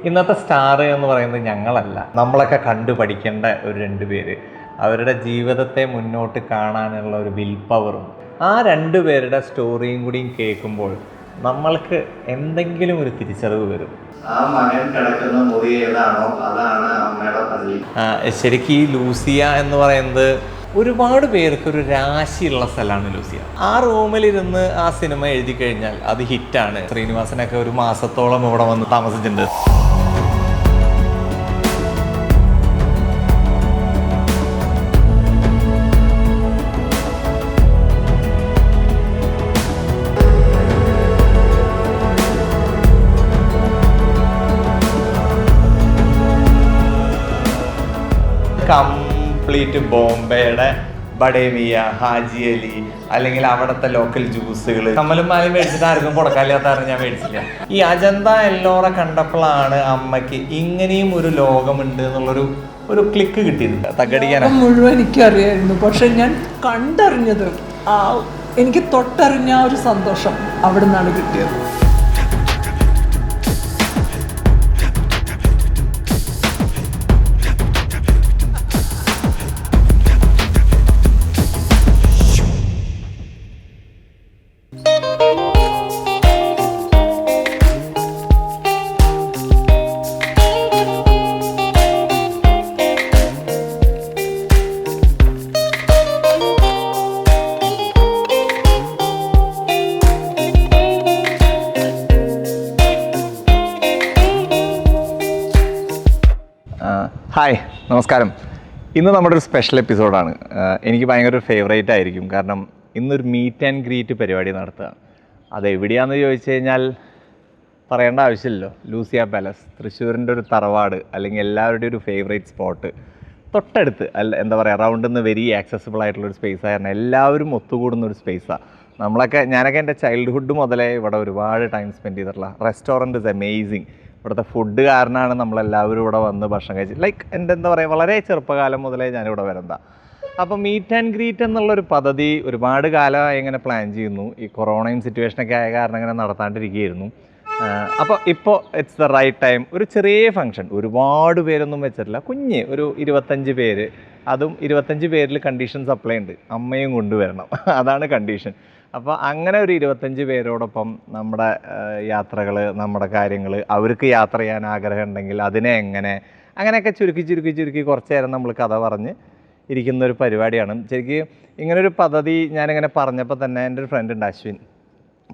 ഇന്നത്തെ സ്റ്റാർ എന്ന് പറയുന്നത് ഞങ്ങളല്ല, നമ്മളൊക്കെ കണ്ടു പഠിക്കേണ്ട ഒരു 2 പേര്. അവരുടെ ജീവിതത്തെ മുന്നോട്ട് കാണാനുള്ള ഒരു വിൽ പവറും ആ 2 പേരുടെ സ്റ്റോറിയും കൂടിയും കേൾക്കുമ്പോൾ നമ്മൾക്ക് എന്തെങ്കിലും ഒരു തിരിച്ചറിവ് വരും. ആ മകൻ കിടക്കുന്ന മുറി ഏതാണോ അതാണ് അമ്മയുടെ പള്ളി. ശരിക്കും ഈ ലൂസിയ എന്ന് പറയുന്നത് ഒരുപാട് പേർക്ക് ഒരു രാശിയുള്ള സ്ഥലമാണ് ലൂസിയ. ആ റൂമിലിരുന്ന് ആ സിനിമ എഴുതി കഴിഞ്ഞാൽ അത് ഹിറ്റാണ്. ശ്രീനിവാസനൊക്കെ ഒരു മാസത്തോളം ഇവിടെ വന്ന് താമസിച്ചിട്ടുണ്ട്. കംപ്ലീറ്റ് ബോംബെയുടെ ബഡേമിയ, ഹാജി അലി, അല്ലെങ്കിൽ അവിടുത്തെ ലോക്കൽ ജ്യൂസുകൾ, കമ്മലും മാലും മേടിച്ചിട്ട് ആർക്കും കൊടുക്കാനില്ലാത്ത ഞാൻ മേടിച്ചില്ല. ഈ അജന്ത എല്ലോറ കണ്ടപ്പോഴാണ് അമ്മയ്ക്ക് ഇങ്ങനെയും ഒരു ലോകമുണ്ട് എന്നുള്ളൊരു ക്ലിക്ക് കിട്ടിയത്. തകടിക്കാനാണ് മുഴുവൻ എനിക്കറിയായിരുന്നു, പക്ഷെ ഞാൻ കണ്ടറിഞ്ഞത് എനിക്ക് തൊട്ടറിഞ്ഞ ഒരു സന്തോഷം അവിടെ നിന്നാണ് കിട്ടിയത്. ഹായ്, നമസ്കാരം. ഇന്ന് നമ്മുടെ ഒരു സ്പെഷ്യൽ എപ്പിസോഡാണ്. എനിക്ക് ഭയങ്കര ഒരു ഫേവറേറ്റ് ആയിരിക്കും. കാരണം ഇന്നൊരു മീറ്റ് ആൻഡ് ഗ്രീറ്റ് പരിപാടി നടത്തുക. അതെവിടെയാണെന്ന് ചോദിച്ചു കഴിഞ്ഞാൽ പറയേണ്ട ആവശ്യമില്ലല്ലോ. ലൂസിയ പാലസ്, തൃശ്ശൂരിൻ്റെ ഒരു തറവാട്, അല്ലെങ്കിൽ എല്ലാവരുടെയും ഒരു ഫേവറേറ്റ് സ്പോട്ട്. തൊട്ടടുത്ത് എന്താ പറയുക, അറൗണ്ട് നിന്ന് വെരി ആക്സസിബിൾ ആയിട്ടുള്ളൊരു സ്പേസ് ആയിരുന്നു. എല്ലാവരും ഒത്തുകൂടുന്നൊരു സ്പേസാണ്. ഞാനൊക്കെ എൻ്റെ ചൈൽഡ്ഹുഡ് മുതലേ ഇവിടെ ഒരുപാട് ടൈം സ്പെൻഡ് ചെയ്തിട്ടുള്ള റെസ്റ്റോറൻറ്റ് ഇസ് അമേസിങ്. ഇവിടുത്തെ ഫുഡ് കാരണമാണ് നമ്മളെല്ലാവരും ഇവിടെ വന്ന് ഭക്ഷണം കഴിച്ചത്. ലൈക്ക് എൻ്റെ എന്താ പറയുക, വളരെ ചെറുപ്പകാലം മുതലേ ഞാനിവിടെ വരുന്നതാണ്. അപ്പോൾ മീറ്റ് ആൻഡ് ഗ്രീറ്റ് എന്നുള്ളൊരു പദ്ധതി ഒരുപാട് കാലമായി ഇങ്ങനെ പ്ലാൻ ചെയ്യുന്നു. ഈ കൊറോണയും സിറ്റുവേഷനൊക്കെ ആയ കാരണം ഇങ്ങനെ നടത്താണ്ടിരിക്കുകയായിരുന്നു. അപ്പോൾ ഇപ്പോൾ ഇറ്റ്സ് ദ റൈറ്റ് ടൈം. ഒരു ചെറിയ ഫംഗ്ഷൻ, ഒരുപാട് പേരൊന്നും വെച്ചിട്ടില്ല, ഒരു 25 പേര്. അതും 25 പേരിൽ കണ്ടീഷൻസ് അപ്ലൈ ഉണ്ട്. അമ്മയും കൊണ്ടുവരണം, അതാണ് കണ്ടീഷൻ. അപ്പോൾ അങ്ങനെ ഒരു 25 പേരോടൊപ്പം നമ്മുടെ യാത്രകൾ, നമ്മുടെ കാര്യങ്ങൾ, അവർക്ക് യാത്ര ചെയ്യാൻ ആഗ്രഹം ഉണ്ടെങ്കിൽ അതിനെ അങ്ങനെയൊക്കെ ചുരുക്കി കുറച്ച് നേരം നമ്മൾ കഥ പറഞ്ഞ് ഇരിക്കുന്നൊരു പരിപാടിയാണ്. ശരിക്കും ഇങ്ങനൊരു പദ്ധതി ഞാനിങ്ങനെ പറഞ്ഞപ്പോൾ തന്നെ എൻ്റെ ഒരു ഫ്രണ്ട് ഉണ്ട്, അശ്വിൻ.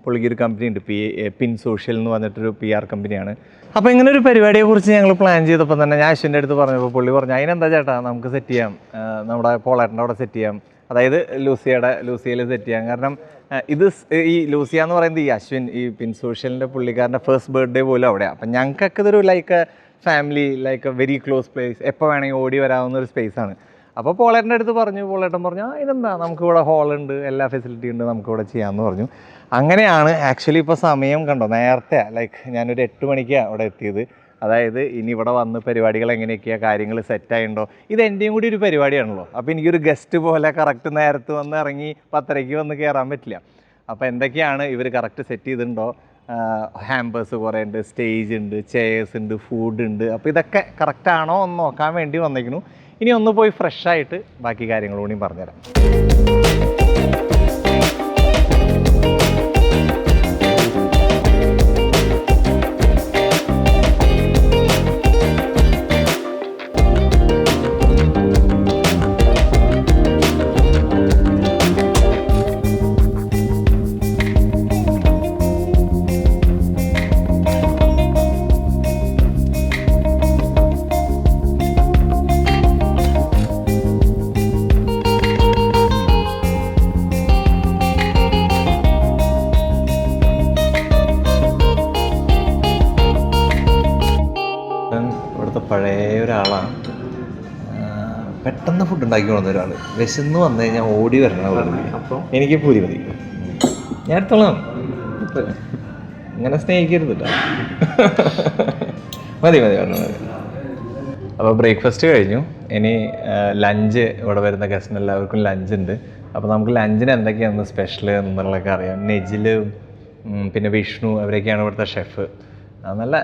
പുള്ളിക്ക് ഒരു കമ്പനി ഉണ്ട്, പിൻ സോഷ്യൽ എന്ന് പറഞ്ഞിട്ടൊരു PR കമ്പനിയാണ്. അപ്പോൾ ഇങ്ങനൊരു പരിപാടിയെക്കുറിച്ച് ഞങ്ങൾ പ്ലാൻ ചെയ്തപ്പോൾ തന്നെ ഞാൻ അശ്വിൻ്റെ അടുത്ത് പറഞ്ഞപ്പോൾ പുള്ളി പറഞ്ഞു, അതിനെന്താ ചേട്ടാ, നമുക്ക് സെറ്റ് ചെയ്യാം, നമ്മുടെ പോളേട്ടൻ്റെ അവിടെ സെറ്റ് ചെയ്യാം, അതായത് ലൂസിയയിൽ സെറ്റ് ചെയ്യാം. കാരണം ഈ ലൂസിയ എന്ന് പറയുന്നത് ഈ അശ്വിൻ, ഈ പിൻ സോഷ്യലിൻ്റെ പുള്ളിക്കാരൻ്റെ ഫസ്റ്റ് ബർത്ത്ഡേ പോലും അവിടെയാണ്. അപ്പം ഞങ്ങൾക്കൊക്കെ ഇതൊരു like family, like very close place, എപ്പോൾ വേണമെങ്കിൽ ഓടി വരാവുന്ന ഒരു സ്പേസാണ്. അപ്പോൾ പോളേട്ടൻ്റെ അടുത്ത് പോളേട്ടൻ പറഞ്ഞു, ഇതെന്താ, നമുക്കിവിടെ ഹോളുണ്ട്, എല്ലാ ഫെസിലിറ്റി ഉണ്ട്, നമുക്കിവിടെ ചെയ്യാമെന്ന് പറഞ്ഞു. അങ്ങനെയാണ് ആക്ച്വലി ഇപ്പോൾ സമയം കണ്ടോ, നേരത്തെ ലൈക്ക് ഞാനൊരു 8 മണിക്കാണ് അവിടെ എത്തിയത്. അതായത് ഇനി ഇവിടെ വന്ന് പരിപാടികൾ എങ്ങനെയൊക്കെയാണ്, കാര്യങ്ങൾ സെറ്റായിട്ടുണ്ടോ, ഇത് എൻ്റെയും കൂടി ഒരു പരിപാടിയാണല്ലോ. അപ്പോൾ എനിക്കൊരു ഗസ്റ്റ് പോലെ കറക്റ്റ് നേരത്ത് വന്ന് ഇറങ്ങി 10:30 വന്ന് കയറാൻ പറ്റില്ല. അപ്പോൾ എന്തൊക്കെയാണ് ഇവർ കറക്റ്റ് സെറ്റ് ചെയ്തിട്ടുണ്ടോ, ഹാമ്പേഴ്സ് കുറേ ഉണ്ട്, സ്റ്റേജ് ഉണ്ട്, ചെയേഴ്സ് ഉണ്ട്, ഫുഡ് ഉണ്ട്. അപ്പോൾ ഇതൊക്കെ കറക്റ്റാണോ എന്ന് നോക്കാൻ വേണ്ടി വന്നിരിക്കുന്നു. ഇനി ഒന്ന് പോയി ഫ്രഷായിട്ട് ബാക്കി കാര്യങ്ങൾ കൂടി പറഞ്ഞുതരാം. പഴയ ഒരാളാണ്, പെട്ടെന്ന് ഫുഡ് ഉണ്ടാക്കി കൊണ്ടുവന്ന ഒരാൾ. വിശന്ന് വന്നു കഴിഞ്ഞാൽ ഓടി വരണം. അപ്പോൾ എനിക്ക് പൂരി മതി, ഞാൻ എടുത്തോളാം, ഇങ്ങനെ സ്നേഹിക്കരുതില്ല. മതി. അപ്പോൾ ബ്രേക്ക്ഫാസ്റ്റ് കഴിഞ്ഞു. ഇനി ലഞ്ച്, ഇവിടെ വരുന്ന ഗസ്റ്റിന് എല്ലാവർക്കും ലഞ്ച് ഉണ്ട്. അപ്പോൾ നമുക്ക് ലഞ്ചിന് എന്തൊക്കെയാണ് സ്പെഷ്യൽ എന്നുള്ളതൊക്കെ അറിയാം. നെജിൽ, പിന്നെ വിഷ്ണു, അവരൊക്കെയാണ് ഇവിടുത്തെ ഷെഫ്. നല്ല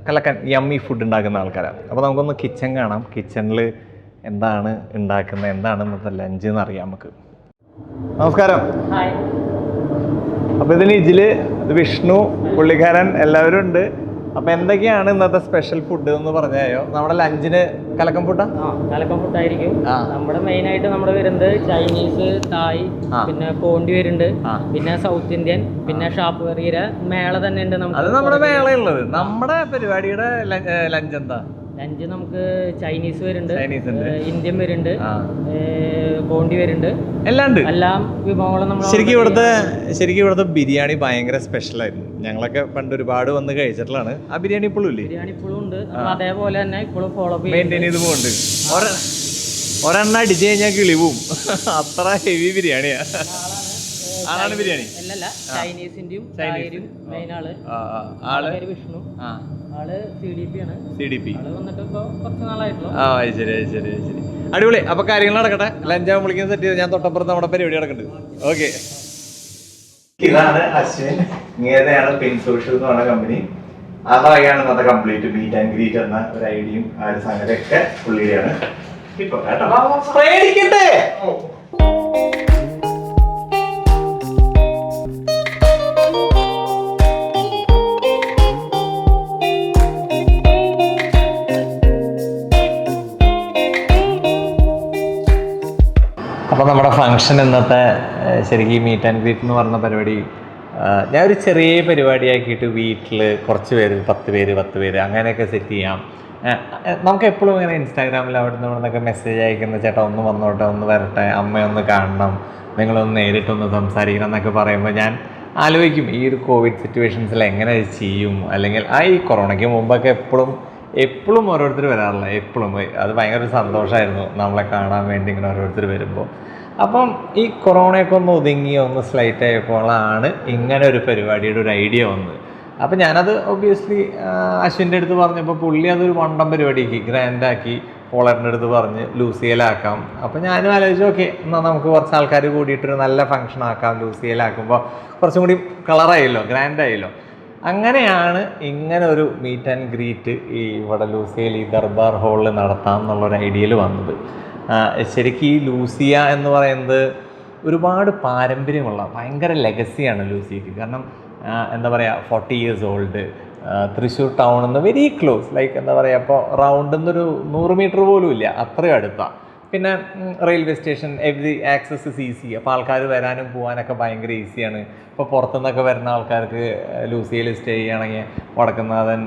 കലക്കൻ യമ്മി ഫുഡ് ഉണ്ടാക്കുന്ന ആൾക്കാരാണ്. അപ്പോൾ നമുക്കൊന്ന് കിച്ചൺ കാണാം. കിച്ചണിൽ എന്താണ് ഉണ്ടാക്കുന്നത്, എന്താണ് ഇന്നത്തെ ലഞ്ച് എന്ന് അറിയാം നമുക്ക്. നമസ്കാരം. അപ്പോൾ ഇതിന് ഇതില് വിഷ്ണു, പുള്ളിക്കാരൻ എല്ലാവരും ഉണ്ട്. അപ്പോൾ എന്തൊക്കെയാണ് ഇന്നത്തെ സ്പെഷ്യൽ ഫുഡ് എന്ന് പറഞ്ഞായോ? നമ്മുടെ ലഞ്ചിന് കലക്കം ഫുഡാ? കലക്കം ഫുഡായിരിക്കും. നമ്മുടെ മെയിൻ ആയിട്ട് നമ്മുടെ വരുന്നത് ചൈനീസ്, തായ്, പിന്നെ പോണ്ടി വരുന്നുണ്ട്, പിന്നെ സൗത്ത് ഇന്ത്യൻ, പിന്നെ ഷാപ്പ് കറിയുടെ മേള തന്നെ ഉണ്ട്. അത് നമ്മുടെ മേളയുള്ളത്. നമ്മുടെ പരിപാടിയുടെ ലഞ്ച് എന്താ? ലഞ്ച് നമുക്ക് ചൈനീസ് വരുന്നുണ്ട്, ഇന്ത്യൻ വരുന്നുണ്ട്, പോണ്ടി വരുന്നുണ്ട്, എല്ലാം വിഭവങ്ങളും നമ്മൾ. ശരിക്കും ഇവിടുത്തെ ബിരിയാണി ഭയങ്കര സ്പെഷ്യലായിരുന്നു. ഞങ്ങളൊക്കെ പണ്ട് ഒരുപാട് വന്ന് കഴിച്ചിട്ടുള്ളതാണ്. ആ ബിരിയാണി ഇപ്പോഴും ഇല്ലേ? ബിരിയാണി ഇപ്പോഴും ഉണ്ട്. അതേപോലെ തന്നെ ഇപ്പോഴും ഫോളോ മെയിൻറ്റെയിൻ ചെയ്ത് പോകുന്നുണ്ട്. ഒരെണ്ണ അടിച്ചു കഴിഞ്ഞാൽ കിളിവും. അത്ര ഹെവി ബിരിയാണിയാ. ആളാണ് ബിരിയാണി അല്ലല്ല, ചൈനീസിന്റെയും മെയിൻ ആള് വിഷ്ണു. ആള് CDP ആണ്. ആള് വന്നിട്ട് ഇപ്പൊ കുറച്ച് നാളായിട്ടുള്ളൂ. ശരി. അടിപൊളി. അപ്പൊ കാര്യങ്ങൾ നടക്കട്ടെ. ലഞ്ചാകുമ്പോൾ വിളിക്കുന്ന സെറ്റ് ചെയ്ത് ഞാൻ തൊട്ടപ്പുറത്ത് നമ്മുടെ പരിപാടി നടക്കുന്നുണ്ട്. ഓക്കെ. ഇതാണ് അശ്വിൻ, ഇങ്ങനെയാണ് പിൻ സോഷ്യൽ എന്ന് പറഞ്ഞ കമ്പനി. അതാണ് ഇന്നത്തെ കംപ്ലീറ്റ് മീറ്റ് ആൻഡ് ഗ്രീറ്റ് എന്ന ഒരു ഐഡിയയും ആ ഒരു സംഗതിയൊക്കെ പുള്ളിയുടെയാണ്. ഇപ്പൊ കേട്ടോ അപ്പോൾ നമ്മുടെ ഫംഗ്ഷൻ ഇന്നത്തെ ശരിക്കും മീറ്റ് ആൻഡ് ഗ്രീറ്റ് എന്ന് പറഞ്ഞ പരിപാടി ഞാൻ ഒരു ചെറിയ പരിപാടിയാക്കിയിട്ട് വീട്ടിൽ കുറച്ച് പേര് 10 പേര് അങ്ങനെയൊക്കെ സെറ്റ് ചെയ്യാം. നമുക്ക് എപ്പോഴും ഇങ്ങനെ ഇൻസ്റ്റാഗ്രാമിൽ അവിടെ നിന്നൊക്കെ മെസ്സേജ് അയക്കുന്ന ചേട്ടാ ഒന്ന് വന്നോട്ടെ, ഒന്ന് വരട്ടെ, അമ്മയൊന്ന് കാണണം, നിങ്ങളൊന്ന് നേരിട്ടൊന്ന് സംസാരിക്കണം എന്നൊക്കെ പറയുമ്പോൾ ഞാൻ ആലോചിക്കും ഈ ഒരു കോവിഡ് സിറ്റുവേഷൻസിൽ എങ്ങനെ ചെയ്യും. അല്ലെങ്കിൽ ഈ കൊറോണയ്ക്ക് മുമ്പൊക്കെ എപ്പോഴും ഓരോരുത്തർ വരാറില്ല. എപ്പോഴും അത് ഭയങ്കര സന്തോഷമായിരുന്നു നമ്മളെ കാണാൻ വേണ്ടി ഇങ്ങനെ ഓരോരുത്തർ വരുമ്പോൾ. അപ്പം ഈ കൊറോണയൊക്കെ ഒന്ന് ഒതുങ്ങി ഒന്ന് സ്ലൈറ്റ് ആയപ്പോഴാണ് ഇങ്ങനെ ഒരു പരിപാടിയുടെ ഒരു ഐഡിയ വന്നത്. അപ്പം ഞാനത് ഒബ്വിയസ്ലി അശ്വിൻ്റെ അടുത്ത് പറഞ്ഞപ്പോൾ പുള്ളി അതൊരു വണ്ടം പരിപാടിയാക്കി ഗ്രാൻഡാക്കി പോളറിൻ്റെ അടുത്ത് പറഞ്ഞ് ലൂസിയലാക്കാം. അപ്പോൾ ഞാനും ആലോചിച്ചു ഓക്കെ എന്നാൽ നമുക്ക് കുറച്ച് ആൾക്കാർ കൂടിയിട്ടൊരു നല്ല ഫംഗ്ഷൻ ആക്കാം. ലൂസിയലാക്കുമ്പോൾ കുറച്ചും കൂടി കളറായല്ലോ, ഗ്രാൻഡായല്ലോ. അങ്ങനെയാണ് ഇങ്ങനെ ഒരു മീറ്റ് ആൻഡ് ഗ്രീറ്റ് ഇവിടെ ലൂസിയയിൽ ഈ ദർബാർ ഹാളിൽ നടത്താം എന്നുള്ളൊരു ഐഡിയയിൽ വന്നത്. ശരിക്കും ഈ ലൂസിയ എന്ന് പറയുന്നത് ഒരുപാട് പാരമ്പര്യമുള്ള ഭയങ്കര ലെഗസിയാണ് ലൂസിയക്ക്. കാരണം എന്താ പറയുക 40 years old, തൃശ്ശൂർ ടൗണിൽ നിന്ന് വെരി ക്ലോസ്, ലൈക്ക് എന്താ പറയുക ഇപ്പോൾ റൗണ്ടിൽ നിന്നൊരു 100 മീറ്റർ പോലും ഇല്ല, അത്രയും അടുത്താണ്. പിന്നെ railway station, every access is easy. അപ്പോൾ ആൾക്കാർ വരാനും പോകാനൊക്കെ ഭയങ്കര ഈസിയാണ്. ഇപ്പോൾ പുറത്തുനിന്നൊക്കെ വരുന്ന ആൾക്കാർക്ക് ലൂസിയയിൽ സ്റ്റേ ചെയ്യുകയാണെങ്കിൽ വടക്കുന്നാഥൻ,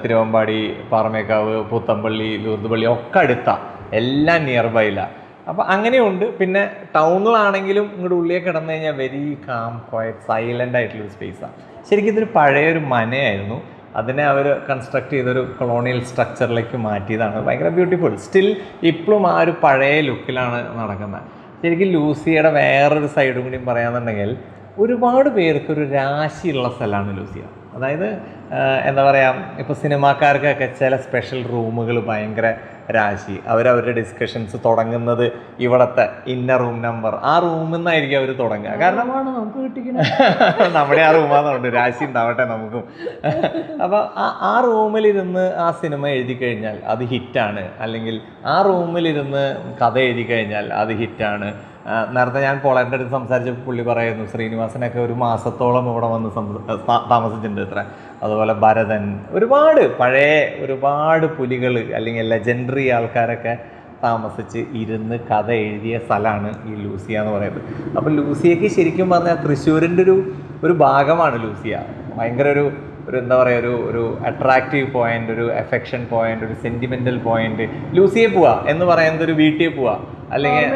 തിരുവമ്പാടി, പാറമേക്കാവ്, പുത്തമ്പള്ളി, ലൂർദുപള്ളി ഒക്കെ അടുത്താണ്, എല്ലാം നിയർ ബൈയിലാണ്. അപ്പോൾ അങ്ങനെയുണ്ട്. പിന്നെ ടൗണിലാണെങ്കിലും ഇങ്ങോട്ട് ഉള്ളിലേക്ക് കിടന്നു കഴിഞ്ഞാൽ വെരി കാം, ക്വയറ്റ്, സൈലൻ്റ് ആയിട്ടുള്ളൊരു സ്പേസാണ്. ശരിക്കും ഇതൊരു പഴയൊരു മനയായിരുന്നു. അതിനെ അവർ കൺസ്ട്രക്ട് ചെയ്തൊരു കൊളോണിയൽ സ്ട്രക്ചറിലേക്ക് മാറ്റിയതാണ്. ഭയങ്കര ബ്യൂട്ടിഫുൾ. സ്റ്റിൽ ഇപ്പോഴും ആ ഒരു പഴയ ലുക്കിലാണ് നടക്കുന്നത്. ശരിക്കും ലൂസിയയുടെ വേറൊരു സൈഡും കൂടിയും പറയാന്നുണ്ടെങ്കിൽ ഒരുപാട് പേർക്കൊരു രാശിയുള്ള സ്ഥലമാണ് ലൂസിയ. അതായത് എന്താ പറയുക, ഇപ്പോൾ സിനിമാക്കാർക്കൊക്കെ ചില സ്പെഷ്യൽ റൂമുകൾ ഭയങ്കര രാശി. അവരവരുടെ ഡിസ്കഷൻസ് തുടങ്ങുന്നത് ഇവിടുത്തെ ഇന്ന റൂം നമ്പർ, ആ റൂമിൽ നിന്നായിരിക്കും അവർ തുടങ്ങുക. കാരണം നമ്മുടെ ആ റൂമാണെന്നുണ്ട്, രാശി ഉണ്ടാവട്ടെ നമുക്കും. അപ്പോൾ ആ റൂമിലിരുന്ന് ആ സിനിമ എഴുതി കഴിഞ്ഞാൽ അത് ഹിറ്റാണ്, അല്ലെങ്കിൽ ആ റൂമിലിരുന്ന് കഥ എഴുതി കഴിഞ്ഞാൽ അത് ഹിറ്റാണ്. നേരത്തെ ഞാൻ പോളാറിൻ്റെ അടുത്ത് സംസാരിച്ചപ്പോൾ പുള്ളി പറയുന്നു ശ്രീനിവാസനൊക്കെ ഒരു മാസത്തോളം ഇവിടെ വന്ന് താമസിച്ചിട്ടുണ്ട് ഇത്ര. അതുപോലെ ഭരതൻ, ഒരുപാട് പുലികൾ അല്ലെങ്കിൽ ലെജൻഡറി ആൾക്കാരൊക്കെ താമസിച്ച് ഇരുന്ന് കഥ എഴുതിയ സ്ഥലമാണ് ഈ ലൂസിയ എന്ന് പറയുന്നത്. അപ്പോൾ ലൂസിയക്ക് ശരിക്കും പറഞ്ഞാൽ തൃശ്ശൂരിൻ്റെ ഒരു ഭാഗമാണ് ലൂസിയ. ഭയങ്കര ഒരു എന്താ പറയുക, ഒരു അട്രാക്റ്റീവ് പോയിന്റ്, ഒരു എഫെക്ഷൻ പോയിന്റ്, ഒരു സെന്റിമെന്റൽ പോയിന്റ്. ലൂസിയെ പോവാ എന്ന് പറയുന്നത് ഒരു വീട്ടിൽ പോവാ, അല്ലെങ്കിൽ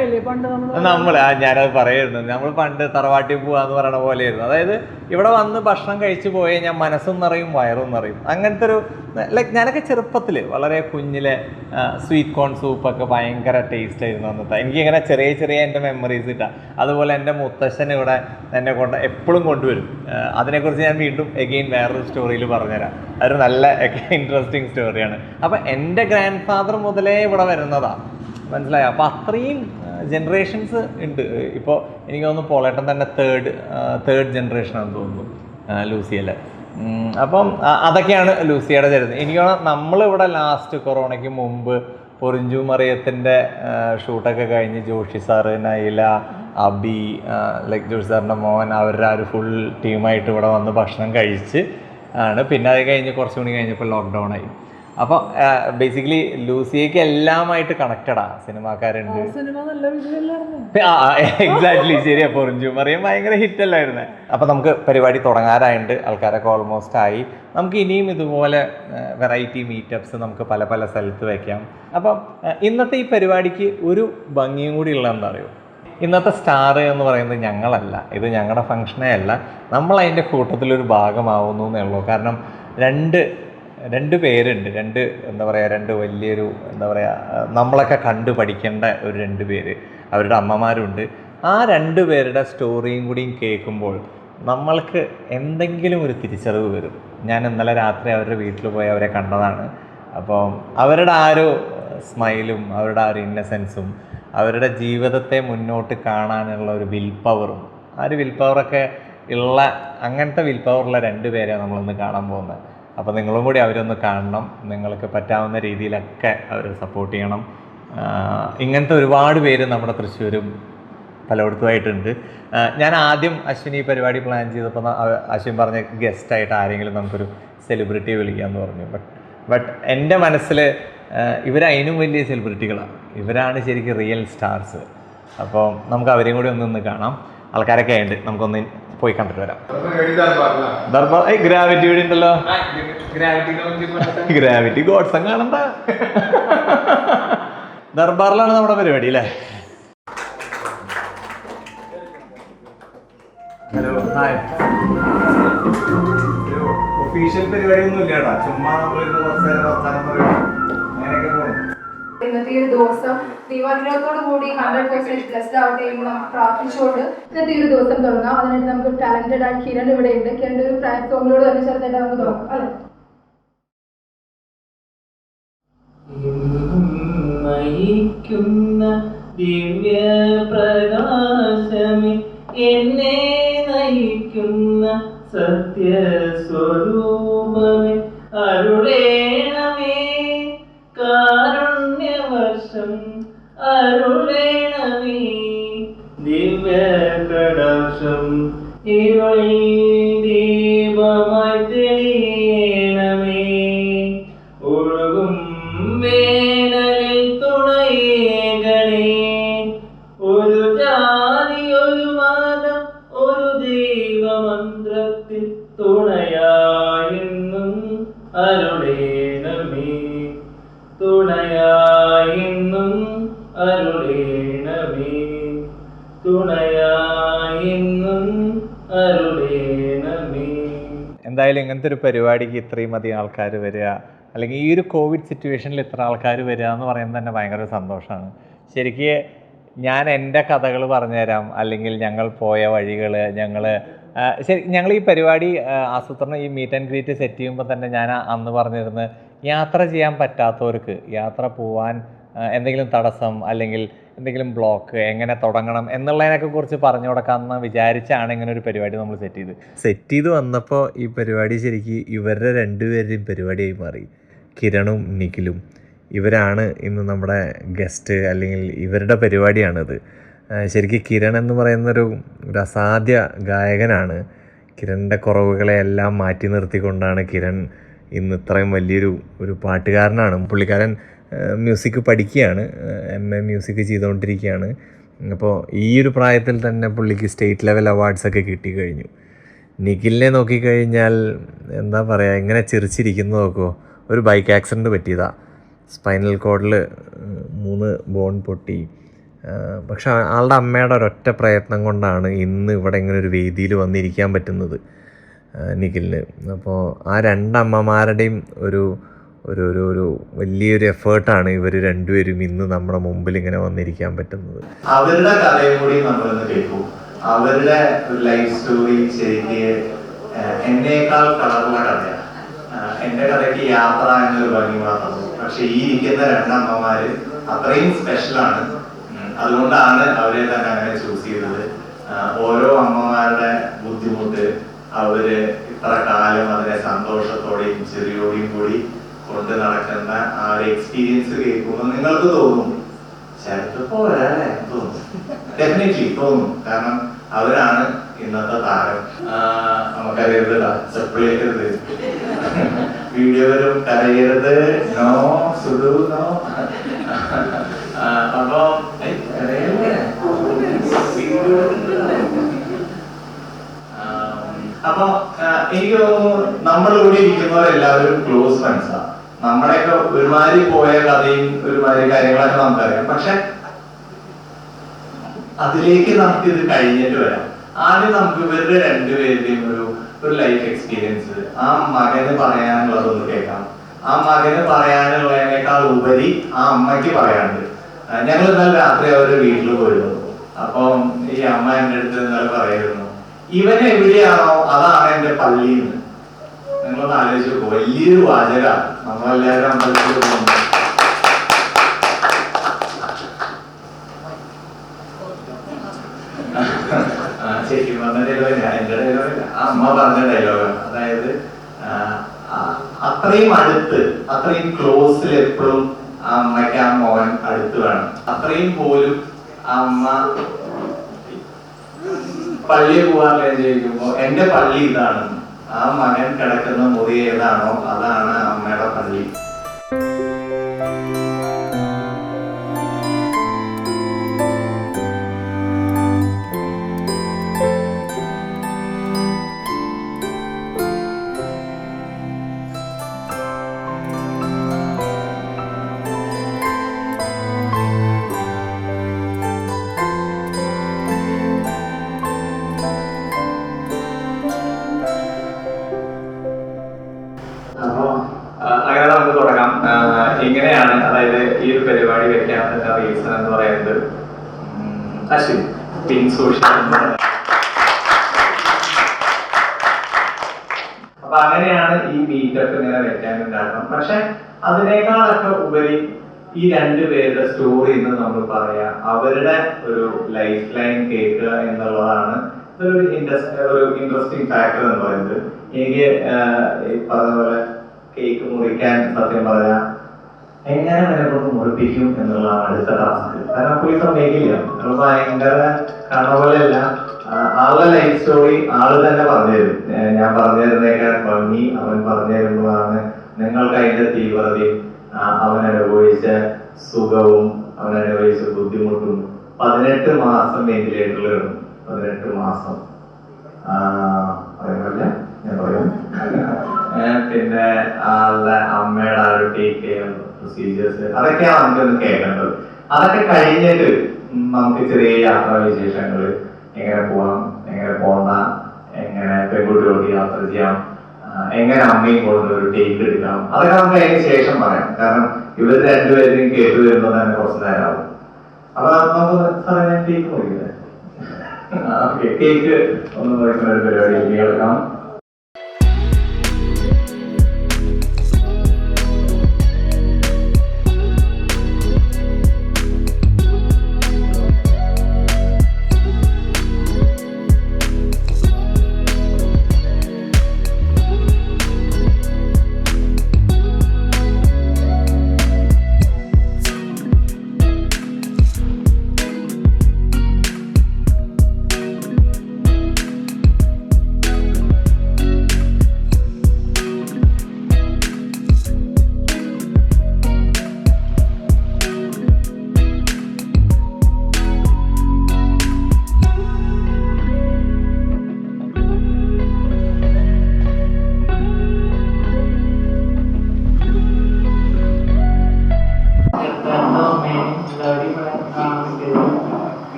ഞാനത് പറയായിരുന്നു, നമ്മൾ പണ്ട് തറവാട്ടിൽ പോവാന്ന് പറയണ പോലെയായിരുന്നു. അതായത് ഇവിടെ വന്ന് ഭക്ഷണം കഴിച്ചു പോയാൽ ഞാൻ മനസ്സും നിറയും വയറും നിറയും. അങ്ങനത്തെ ഒരു ലൈക്ക് ഞാനൊക്കെ ചെറുപ്പത്തിൽ വളരെ കുഞ്ഞിലെ സ്വീറ്റ് കോൺ സൂപ്പൊക്കെ ഭയങ്കര ടേസ്റ്റ് ആയിരുന്നു അന്നത്തെ. എനിക്കിങ്ങനെ ചെറിയ എൻ്റെ മെമ്മറീസ് കിട്ടാം. അതുപോലെ എൻ്റെ മുത്തശ്ശൻ ഇവിടെ എന്നെ എപ്പോഴും കൊണ്ടുവരും. അതിനെക്കുറിച്ച് ഞാൻ വീണ്ടും എഗെയിൻ വേറൊരു സ്റ്റോറിയിൽ പറഞ്ഞുതരാം. അതൊരു നല്ല ഇൻട്രസ്റ്റിംഗ് സ്റ്റോറിയാണ്. അപ്പം എൻ്റെ ഗ്രാൻഡ് ഫാദർ മുതലേ ഇവിടെ വരുന്നതാണ്, മനസ്സിലായോ? അപ്പോൾ അത്രയും ജനറേഷൻസ് ഉണ്ട്. ഇപ്പോൾ എനിക്ക് തോന്നുന്നു പോളേട്ടൻ തന്നെ തേർഡ് ജനറേഷനാണെന്ന് തോന്നുന്നു ലൂസിയയിൽ. അപ്പം അതൊക്കെയാണ് ലൂസിയുടെ ചരിത്രം. എനിക്ക് തോന്നുന്നു നമ്മളിവിടെ ലാസ്റ്റ് കൊറോണയ്ക്ക് മുമ്പ് പൊറിഞ്ചു മറിയത്തിൻ്റെ ഷൂട്ടൊക്കെ കഴിഞ്ഞ് ജോഷി സാറ്, നൈല, അബി, ലൈക്ക് ജോഷി സാറിൻ്റെ മോൻ, അവരുടെ ഒരു ഫുൾ ടീമായിട്ട് ഇവിടെ വന്ന് ഭക്ഷണം കഴിച്ച് ആണ്. പിന്നെ അത് കഴിഞ്ഞ് കുറച്ച് മണി കഴിഞ്ഞപ്പോൾ ലോക്ക്ഡൗൺ ആയി. അപ്പോൾ ബേസിക്കലി ലൂസിയക്ക് എല്ലാമായിട്ട് കണക്റ്റഡാണ്. സിനിമാക്കാരുണ്ട്, എക്സാക്ട്ലി ശരിയാ. പൊറിഞ്ചു മറിയം ഭയങ്കര ഹിറ്റ് അല്ലായിരുന്നേ. അപ്പോൾ നമുക്ക് പരിപാടി തുടങ്ങാറായിട്ട്, ആൾക്കാരൊക്കെ ഓൾമോസ്റ്റ് ആയി. നമുക്ക് ഇനിയും ഇതുപോലെ വെറൈറ്റി മീറ്റപ്സ് നമുക്ക് പല പല സ്ഥലത്ത് വയ്ക്കാം. അപ്പം ഇന്നത്തെ ഈ പരിപാടിക്ക് ഒരു ഭംഗിയും കൂടി ഉള്ളതെന്താ അറിയോ, ഇന്നത്തെ സ്റ്റാർ എന്ന് പറയുന്നത് ഞങ്ങളല്ല, ഇത് ഞങ്ങളുടെ ഫംഗ്ഷനേ അല്ല, നമ്മൾ അതിൻ്റെ കൂട്ടത്തിലൊരു ഭാഗമാവുന്നു എന്നേ ഉള്ളൂ. കാരണം രണ്ട് പേരുണ്ട്, എന്താ പറയുക, രണ്ട് വലിയൊരു എന്താ പറയുക, നമ്മളൊക്കെ കണ്ടു പഠിക്കേണ്ട ഒരു 2 പേര്, അവരുടെ അമ്മമാരുണ്ട്. ആ 2 പേരുടെ സ്റ്റോറിയും കൂടിയും കേൾക്കുമ്പോൾ നമ്മൾക്ക് എന്തെങ്കിലും ഒരു തിരിച്ചറിവ് വരും. ഞാൻ ഇന്നലെ രാത്രി അവരുടെ വീട്ടിൽ പോയി അവരെ കണ്ടതാണ്. അപ്പോൾ അവരുടെ ആ ഒരു സ്മൈലും അവരുടെ ആ ഒരു ഇന്നസെൻസും അവരുടെ ജീവിതത്തെ മുന്നോട്ട് കാണാനുള്ള ഒരു വിൽ പവറും, ആ ഒരു വിൽ പവറൊക്കെ ഉള്ള, അങ്ങനത്തെ വിൽ പവറുള്ള 2 പേരെയാണ് നമ്മളിന്ന് കാണാൻ പോകുന്നത്. അപ്പോൾ നിങ്ങളും കൂടി അവരൊന്ന് കാണണം. നിങ്ങൾക്ക് പറ്റാവുന്ന രീതിയിലൊക്കെ അവരെ സപ്പോർട്ട് ചെയ്യണം. ഇങ്ങനത്തെ ഒരുപാട് പേര് നമ്മുടെ തൃശ്ശൂരും പലയിടത്തുമായിട്ടുണ്ട്. ഞാൻ ആദ്യം അശ്വിനി ഈ പരിപാടി പ്ലാൻ ചെയ്തപ്പോൾ അശ്വിൻ പറഞ്ഞ ഗസ്റ്റായിട്ട് ആരെങ്കിലും നമുക്കൊരു സെലിബ്രിറ്റിയെ വിളിക്കാമെന്ന് പറഞ്ഞു. ബട്ട് എൻ്റെ മനസ്സിൽ ഇവരതിനും വലിയ സെലിബ്രിറ്റികളാണ്. ഇവരാണ് ശരിക്കും റിയൽ സ്റ്റാർസ്. അപ്പോൾ നമുക്ക് അവരെയും കൂടി ഒന്ന് കാണാം. ആൾക്കാരൊക്കെ ഉണ്ട്, നമുക്കൊന്ന് പോയി കണ്ടിട്ട് വരാം. ദർബാർ ഗ്രാവിറ്റി ഇവിടെ ഉണ്ടല്ലോ. ഗ്രാവിറ്റി ഗോഡ്സം കാണണ്ട. ദർബാറിലാണ് നമ്മുടെ പരിപാടി അല്ലേ? Hello, hi. ഒരു ഒഫീഷ്യൽ പരിപാടി ഒന്നും ഇല്ലാടാ, ചുമ്മാ നമ്മളിന്ന് കുറച്ച് നേരം വർത്താനം പറയും, അങ്ങനെയൊക്കെ പോകും. ഇന്നത്തെ ഒരു ദിവസം ദൈവാനുഗ്രഹത്തോടു കൂടി 100% ബ്ലെസ്ഡ് ആവട്ടെ എന്ന് നമുക്ക് പ്രാർത്ഥിച്ചുകൊണ്ട് ഇന്നത്തെ ഒരു ദിവസം തുടങ്ങാം. അതിനായിട്ട് നമുക്ക് ടാലന്റഡ് ആയ കിരൺ ഇവിടെ ഉണ്ട്. കിരൺ ഒരു പ്രായ സോങ്ങിലോട് തന്നെ ചേർത്തായിട്ട് നമുക്ക് തുടങ്ങാം അല്ലെ? നയിക്കുന്ന ദിവ്യ പ്രകാശമേ, എന്നെ നയിക്കുന്ന സത്യസ്വരൂപമേ, അരുളേണമേ കാരുണ്യവർഷം, അരുളേണമേ ദിവ്യ കടാക്ഷം, ഇരുളിൽ ദീപമായി തെളിയണമേ, ഒഴുകും വേനലിൽ തുണയേകണേ, ഒരു ജാതി ഒരു മതം ഒരു ദൈവമന്ത്രത്തിൽ തുണയായെന്നും അരുളേണമേ, തുണയായെന്നും അരുളേണമേ, തുണയായെന്നും അരുളേണമേ. എന്തായാലും ഇങ്ങനത്തെ ഒരു പരിപാടിക്ക് ഇത്രയും അധികം ആൾക്കാർ വരിക, അല്ലെങ്കിൽ ഈ ഒരു കോവിഡ് സിറ്റുവേഷനിൽ ഇത്ര ആൾക്കാർ വരിക എന്ന് പറയുന്നത് തന്നെ ഭയങ്കര സന്തോഷമാണ്. ശരിക്ക് ഞാൻ എൻ്റെ കഥകൾ പറഞ്ഞുതരാം, അല്ലെങ്കിൽ ഞങ്ങൾ പോയ വഴികൾ, ഞങ്ങൾ ഈ പരിപാടി ആസൂത്രണം, ഈ മീറ്റ് ആൻഡ് ഗ്രീറ്റ് സെറ്റ് ചെയ്യുമ്പോൾ തന്നെ ഞാൻ അന്ന് പറഞ്ഞിരുന്നത്, യാത്ര ചെയ്യാൻ പറ്റാത്തവർക്ക് യാത്ര പോവാൻ എന്തെങ്കിലും തടസ്സം അല്ലെങ്കിൽ എന്തെങ്കിലും ബ്ലോക്ക് എങ്ങനെ തുടങ്ങണം എന്നുള്ളതിനൊക്കെ കുറിച്ച് പറഞ്ഞു കൊടുക്കാമെന്ന് വിചാരിച്ചാണ് ഇങ്ങനെ ഒരു പരിപാടി നമ്മൾ സെറ്റ് ചെയ്ത് വന്നപ്പോൾ ഈ പരിപാടി ശരിക്കും ഇവരുടെ 2 പേരുടെയും പരിപാടിയായി മാറി. കിരണും നിഖിലും ഇവരാണ് ഇന്ന് നമ്മുടെ ഗസ്റ്റ്, അല്ലെങ്കിൽ ഇവരുടെ പരിപാടിയാണിത്. ശരിക്കും കിരൺ എന്ന് പറയുന്നൊരു അസാധ്യ ഗായകനാണ്. കിരണിൻ്റെ കുറവുകളെല്ലാം മാറ്റി നിർത്തിക്കൊണ്ടാണ് കിരൺ ഇന്ന് ഇത്രയും വലിയൊരു പാട്ടുകാരനാണ്. പുള്ളിക്കാരൻ മ്യൂസിക് പഠിക്കുകയാണ്, MA മ്യൂസിക് ചെയ്തുകൊണ്ടിരിക്കുകയാണ്. അപ്പോൾ ഈ ഒരു പ്രായത്തിൽ തന്നെ പുള്ളിക്ക് സ്റ്റേറ്റ് ലെവൽ അവാർഡ്സൊക്കെ കിട്ടിക്കഴിഞ്ഞു. നിഖിലിനെ നോക്കിക്കഴിഞ്ഞാൽ എന്താ പറയുക, ഇങ്ങനെ ചിരിച്ചിരിക്കുന്നു നോക്കുമോ. ഒരു ബൈക്ക് ആക്സിഡൻറ്റ് പറ്റിയതാണ്, സ്പൈനൽ കോഡിൽ 3 ബോൺ പൊട്ടി. പക്ഷെ ആളുടെ അമ്മയുടെ ഒരൊറ്റ പ്രയത്നം കൊണ്ടാണ് ഇന്ന് ഇവിടെ ഇങ്ങനെ ഒരു വേദിയിൽ വന്നിരിക്കാൻ പറ്റുന്നത് നിഖിലിന്. അപ്പോൾ ആ 2 അമ്മമാരുടെയും ഒരു വലിയൊരു എഫേർട്ടാണ് ഇവർ 2 പേരും ഇന്ന് നമ്മുടെ മുമ്പിൽ ഇങ്ങനെ വന്നിരിക്കാൻ പറ്റുന്നത്. അവരുടെ കഥയും കൂടി നമ്മളിന്ന് കേൾക്കും. അവരുടെ ഒരു ലൈഫ് സ്റ്റോറി ശരിക്ക് എന്നേക്കാൾ കളറുള്ള കഥയാണ്. എന്റെ കഥയ്ക്ക് യാത്ര എന്നൊരു ഭംഗി മാത്രം. പക്ഷെ ഈ ഇരിക്കുന്ന 2 അമ്മമാര് അത്രയും സ്പെഷ്യലാണ്. അതുകൊണ്ടാണ് അവരെ തന്നെ അങ്ങനെ ചൂസ് ചെയ്തത്. ഓരോ അമ്മമാരുടെ ബുദ്ധിമുട്ട്, അവര് ഇത്ര കാലം അതിനെ സന്തോഷത്തോടെയും ചെറിയോടെയും കൂടി കൊണ്ട് നടക്കുന്ന ആ ഒരു എക്സ്പീരിയൻസ് കേൾക്കുമ്പോൾ നിങ്ങൾക്ക് തോന്നും ചിലപ്പോ വരാല്ലേ തോന്നും, ഡെഫിനറ്റ്ലി തോന്നും. കാരണം അവരാണ് ഇന്നത്തെ താരം. നമുക്കറിയരുത്, ചെപ്പിളിയരുത്, വീഡിയോയിലും കരയരുത്, നോ സുഡു നോ. അപ്പൊ അപ്പൊ എനിക്ക് തോന്നുന്നു നമ്മളിവിടെ ഇരിക്കുന്നവരെല്ലാവരും ക്ലോസ് ഫ്രണ്ട്സാണ്. നമ്മുടെയൊക്കെ ഒരുമാതിരി പോയ കഥയും ഒരുമാതിരി കാര്യങ്ങളൊക്കെ നമുക്കറിയാം. പക്ഷെ അതിലേക്ക് നമുക്ക് ഇത് കഴിഞ്ഞിട്ട് വരാം. ആദ്യം നമുക്ക് ഇവരുടെ രണ്ടുപേരുടെയും ഒരു ലൈഫ് എക്സ്പീരിയൻസ് ആ മകന് പറയാനുള്ളതൊന്ന് കേൾക്കാം. ആ മകന് പറയാനുള്ളതിനേക്കാൾ ഉപരി ആ അമ്മയ്ക്ക് പറയാനുണ്ട്. ഞങ്ങൾ ഇന്നലെ രാത്രി അവരുടെ വീട്ടിൽ പോയിരുന്നു. അപ്പം ഈ അമ്മ എൻ്റെ അടുത്ത് ഇന്നലെ പറയായിരുന്നു, ഇവൻ എവിടെയാണോ അതാണ് എന്റെ പള്ളിന്ന്. നിങ്ങളൊന്ന് ആലോചിച്ച് നോക്കും, വലിയൊരു വാചകമാണ്. നമ്മളെല്ലാവരും അമ്പലത്തിൽ പോകുന്നു. ശരിക്കും പറഞ്ഞ ഡയലോഗ്, എന്റെ ഡയലോഗ് അമ്മ പറഞ്ഞ ഡയലോഗാണ്. അതായത് അത്രയും അടുത്ത്, അത്രയും ക്ലോസിൽ എപ്പോഴും ആ അമ്മയ്ക്ക് ആ മോൻ അടുത്ത് വേണം. അത്രയും പോലും അമ്മ പള്ളിയിൽ പോകാറില്ല ചോദിക്കുമ്പോ എന്റെ പള്ളി ഇതാണ്, ആ മകൻ കിടക്കുന്ന മുറി ഏതാണോ അതാണ് അമ്മയുടെ പള്ളി. അങ്ങനെ നമുക്ക് തുടങ്ങാം. ഇങ്ങനെയാണ്, അതായത് ഈ ഒരു പരിപാടി വെക്കാനുള്ള റീസൺ എന്ന് പറയുന്നത് അശ്വിൻ പിങ്ക് സോഷ്യൽ. അപ്പൊ അങ്ങനെയാണ് ഈ മീറ്റപ്പ് ഇങ്ങനെ വെക്കാനുണ്ടാക്കണം. പക്ഷെ അതിനേക്കാളൊക്കെ ഉപരി ഈ രണ്ടുപേരുടെ സ്റ്റോറി എന്ന് നമ്മൾ പറയാം, അവരുടെ ഒരു ലൈഫ് ലൈൻ കേൾക്കുക എന്നുള്ളതാണ് ഒരു ഇൻട്രസ്റ്റിംഗ് ഫാക്ടർ എന്ന് പറയുന്നത്. എനിക്ക് പറഞ്ഞപോലെ കേക്ക് മുറിക്കാൻ സത്യം പറയാം എങ്ങനെ അതിനെക്കൊണ്ട് മുറിപ്പിക്കും എന്നുള്ളതാണ് അടുത്ത ടാസ്ക്. കാരണം പോയി സമ്മതിക്കില്ല, നമ്മൾ ഭയങ്കര കാണുന്ന പോലെയല്ല. ആളുടെ ലൈഫ് സ്റ്റോറി ആള് തന്നെ പറഞ്ഞുതരും. ഞാൻ പറഞ്ഞു തരുന്നേക്കാൾ ഭംഗി അവൻ പറഞ്ഞു തരുമ്പോഴാണ് നിങ്ങൾക്ക് അതിന്റെ തീവ്രതയും അവൻ അനുഭവിച്ച സുഖവും അവൻ അനുഭവിച്ച ബുദ്ധിമുട്ടും. 18 മാസം വെന്റിലേറ്ററിൽ കിടന്നു. 18 മാസം പറയുമല്ല ഞാൻ പറയും. പിന്നെ ആളുടെ അമ്മയുടെ ആ ഒരു ടേക്ക് കെയർ പ്രൊസീജിയേഴ്സ്, അതൊക്കെയാണ് നമുക്കൊന്ന് കേൾക്കേണ്ടത്. അതൊക്കെ കഴിഞ്ഞിട്ട് നമുക്ക് ചെറിയ യാത്രാ വിശേഷങ്ങൾ, എങ്ങനെ പോവാം, എങ്ങനെ പോണ്ട, എങ്ങനെ പെൺകുട്ടികൾക്ക് യാത്ര ചെയ്യാം, എങ്ങനെ അമ്മയും കൊണ്ട് ഒരു ടേക്ക് എടുക്കാം, അതൊക്കെ നമുക്ക് അതിന് ശേഷം പറയാം. കാരണം ഇവർ രണ്ടുപേരും കേട്ട് വരുമ്പോൾ തന്നെ കുറച്ച് നേരമാവും. അപ്പൊ നമുക്ക് സാറേ കേക്ക് മുറിക്കില്ലേ? ഓക്കെ, കേക്ക് ഒന്ന് മുറിക്കുന്ന ഒരു പരിപാടിയിലേക്ക് കേൾക്കാം.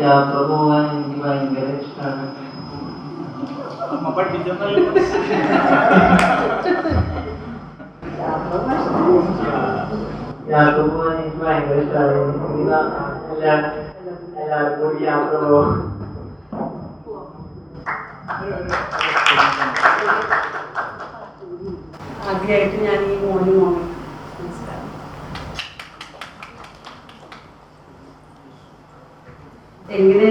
യാത്ര പോകാൻ എനിക്ക് ഭയങ്കര ഇഷ്ടമാണ്. യാത്ര പോകാൻ എനിക്ക് ഭയങ്കര ഇഷ്ടമാണ്. എല്ലാവർക്കും കൂടി യാത്ര പോകാം. ആദ്യമായിട്ട് ഞാൻ ഈ മോർണിംഗ് എങ്ങനെ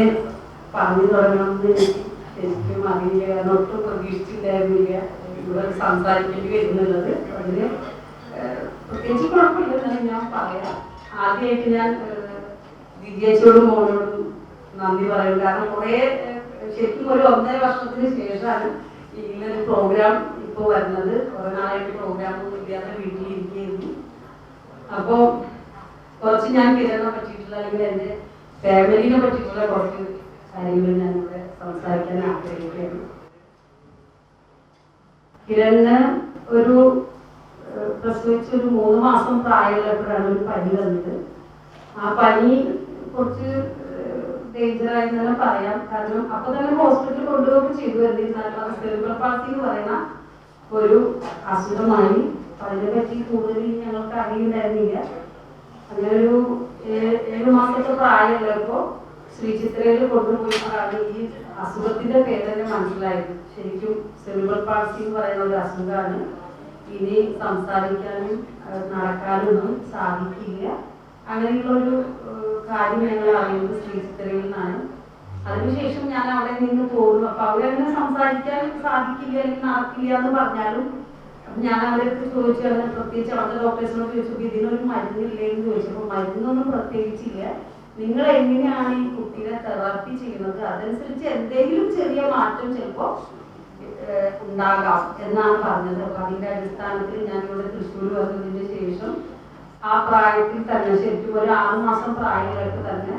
പറഞ്ഞു തുടങ്ങണമെന്ന് എനിക്ക് ശരിക്കും അറിയില്ല, കാരണം ഒട്ടും പ്രതീക്ഷിച്ചില്ലായിരുന്നില്ല ഇവിടെ സംസാരിക്കേണ്ടി വരുന്നുള്ളത്. അതിന് പ്രത്യേകിച്ച് കുഴപ്പമില്ലെന്നാണ് ഞാൻ പറയാം. ആദ്യമായിട്ട് ഞാൻ വിജയിച്ചോടും മോനോടും നന്ദി പറയും. കാരണം കുറേ ശരിക്കും ഒരു 1.5 വർഷത്തിന് ശേഷമാണ് ഇങ്ങനൊരു പ്രോഗ്രാം ഇപ്പോൾ വരുന്നത്. കുറെ നാളായിട്ട് പ്രോഗ്രാമൊന്നും ഇല്ലാതെ വീട്ടിലിരിക്കുന്നു. അപ്പോൾ കുറച്ച് ഞാൻ കിരണിനെ പറ്റിയിട്ടുള്ള അല്ലെങ്കിൽ എൻ്റെ ഫാമിലിനെ പറ്റിയിട്ടുള്ള കുറച്ച് കാര്യങ്ങൾ ഞാനിവിടെ സംസാരിക്കാൻ ആഗ്രഹിക്കുകയാണ്. കിരണിന് ഒരു പ്രസവിച്ച് ഒരു 3 മാസം പ്രായമുള്ളപ്പോഴാണ് ഒരു പനി വന്നത്. ആ പനി കുറച്ച് ഡേഞ്ചറായി തന്നെ പറയാം. കാരണം അപ്പൊ തന്നെ ഹോസ്പിറ്റലിൽ കൊണ്ടുപോയി ചെയ്തു. എന്നിരുന്നാലും അത് സെറിബ്രൽ പാൾസി എന്ന് പറയുന്ന ഒരു അസുഖമായി. അതിനെപ്പറ്റി കൂടുതൽ ഞങ്ങൾക്ക് അറിയുണ്ടായിരുന്നില്ല. അങ്ങനെ ഒരു 7 മാസത്തെ പ്രായമുള്ളപ്പോ ശ്രീചിത്രയിൽ കൊണ്ടുപോയപ്പോഴാണ് ഈ അസുഖത്തിന്റെ പേര് തന്നെ മനസ്സിലായത്. ശരിക്കും സെറിബ്രൽ പാൾസി എന്ന് പറയുന്ന ഒരു അസുഖമാണ്. ഇനി സംസാരിക്കാനും നടക്കാനൊന്നും സാധിക്കില്ല. അങ്ങനെയുള്ള ഒരു കാര്യം ഞങ്ങൾ അറിയുന്നത് ശ്രീചിത്രയിൽ നിന്നാണ്. അതിനുശേഷം ഞാൻ അവിടെ നിന്ന് പോകുന്നു. അപ്പൊ അവരങ്ങനെ സംസാരിക്കാൻ സാധിക്കില്ല അല്ലെങ്കിൽ നടക്കില്ല എന്ന് പറഞ്ഞാലും ഞാൻ അവരടുത്ത് ചോദിച്ചു, അങ്ങനെ പ്രത്യേകിച്ച് അവിടുത്തെ ഡോക്ടേഴ്സിനോട് ചോദിച്ചപ്പോൾ ഇതിനൊരു മരുന്നില്ലേ എന്ന് ചോദിച്ചപ്പോൾ മരുന്നൊന്നും പ്രത്യേകിച്ചില്ല, നിങ്ങൾ എങ്ങനെയാണ് ഈ കുട്ടിയെ തെറാപ്പി ചെയ്യുന്നത് അതനുസരിച്ച് എന്തെങ്കിലും ചെറിയ മാറ്റം ചിലപ്പോൾ ഉണ്ടാകാം എന്നാണ് പറഞ്ഞത്. അപ്പൊ അതിന്റെ അടിസ്ഥാനത്തിൽ ഞാൻ ഇവിടെ തൃശ്ശൂർ വന്നതിന് ശേഷം ആ പ്രായത്തിൽ തന്നെ ശരിക്കും ഒരു 6 മാസം പ്രായമായിട്ട് തന്നെ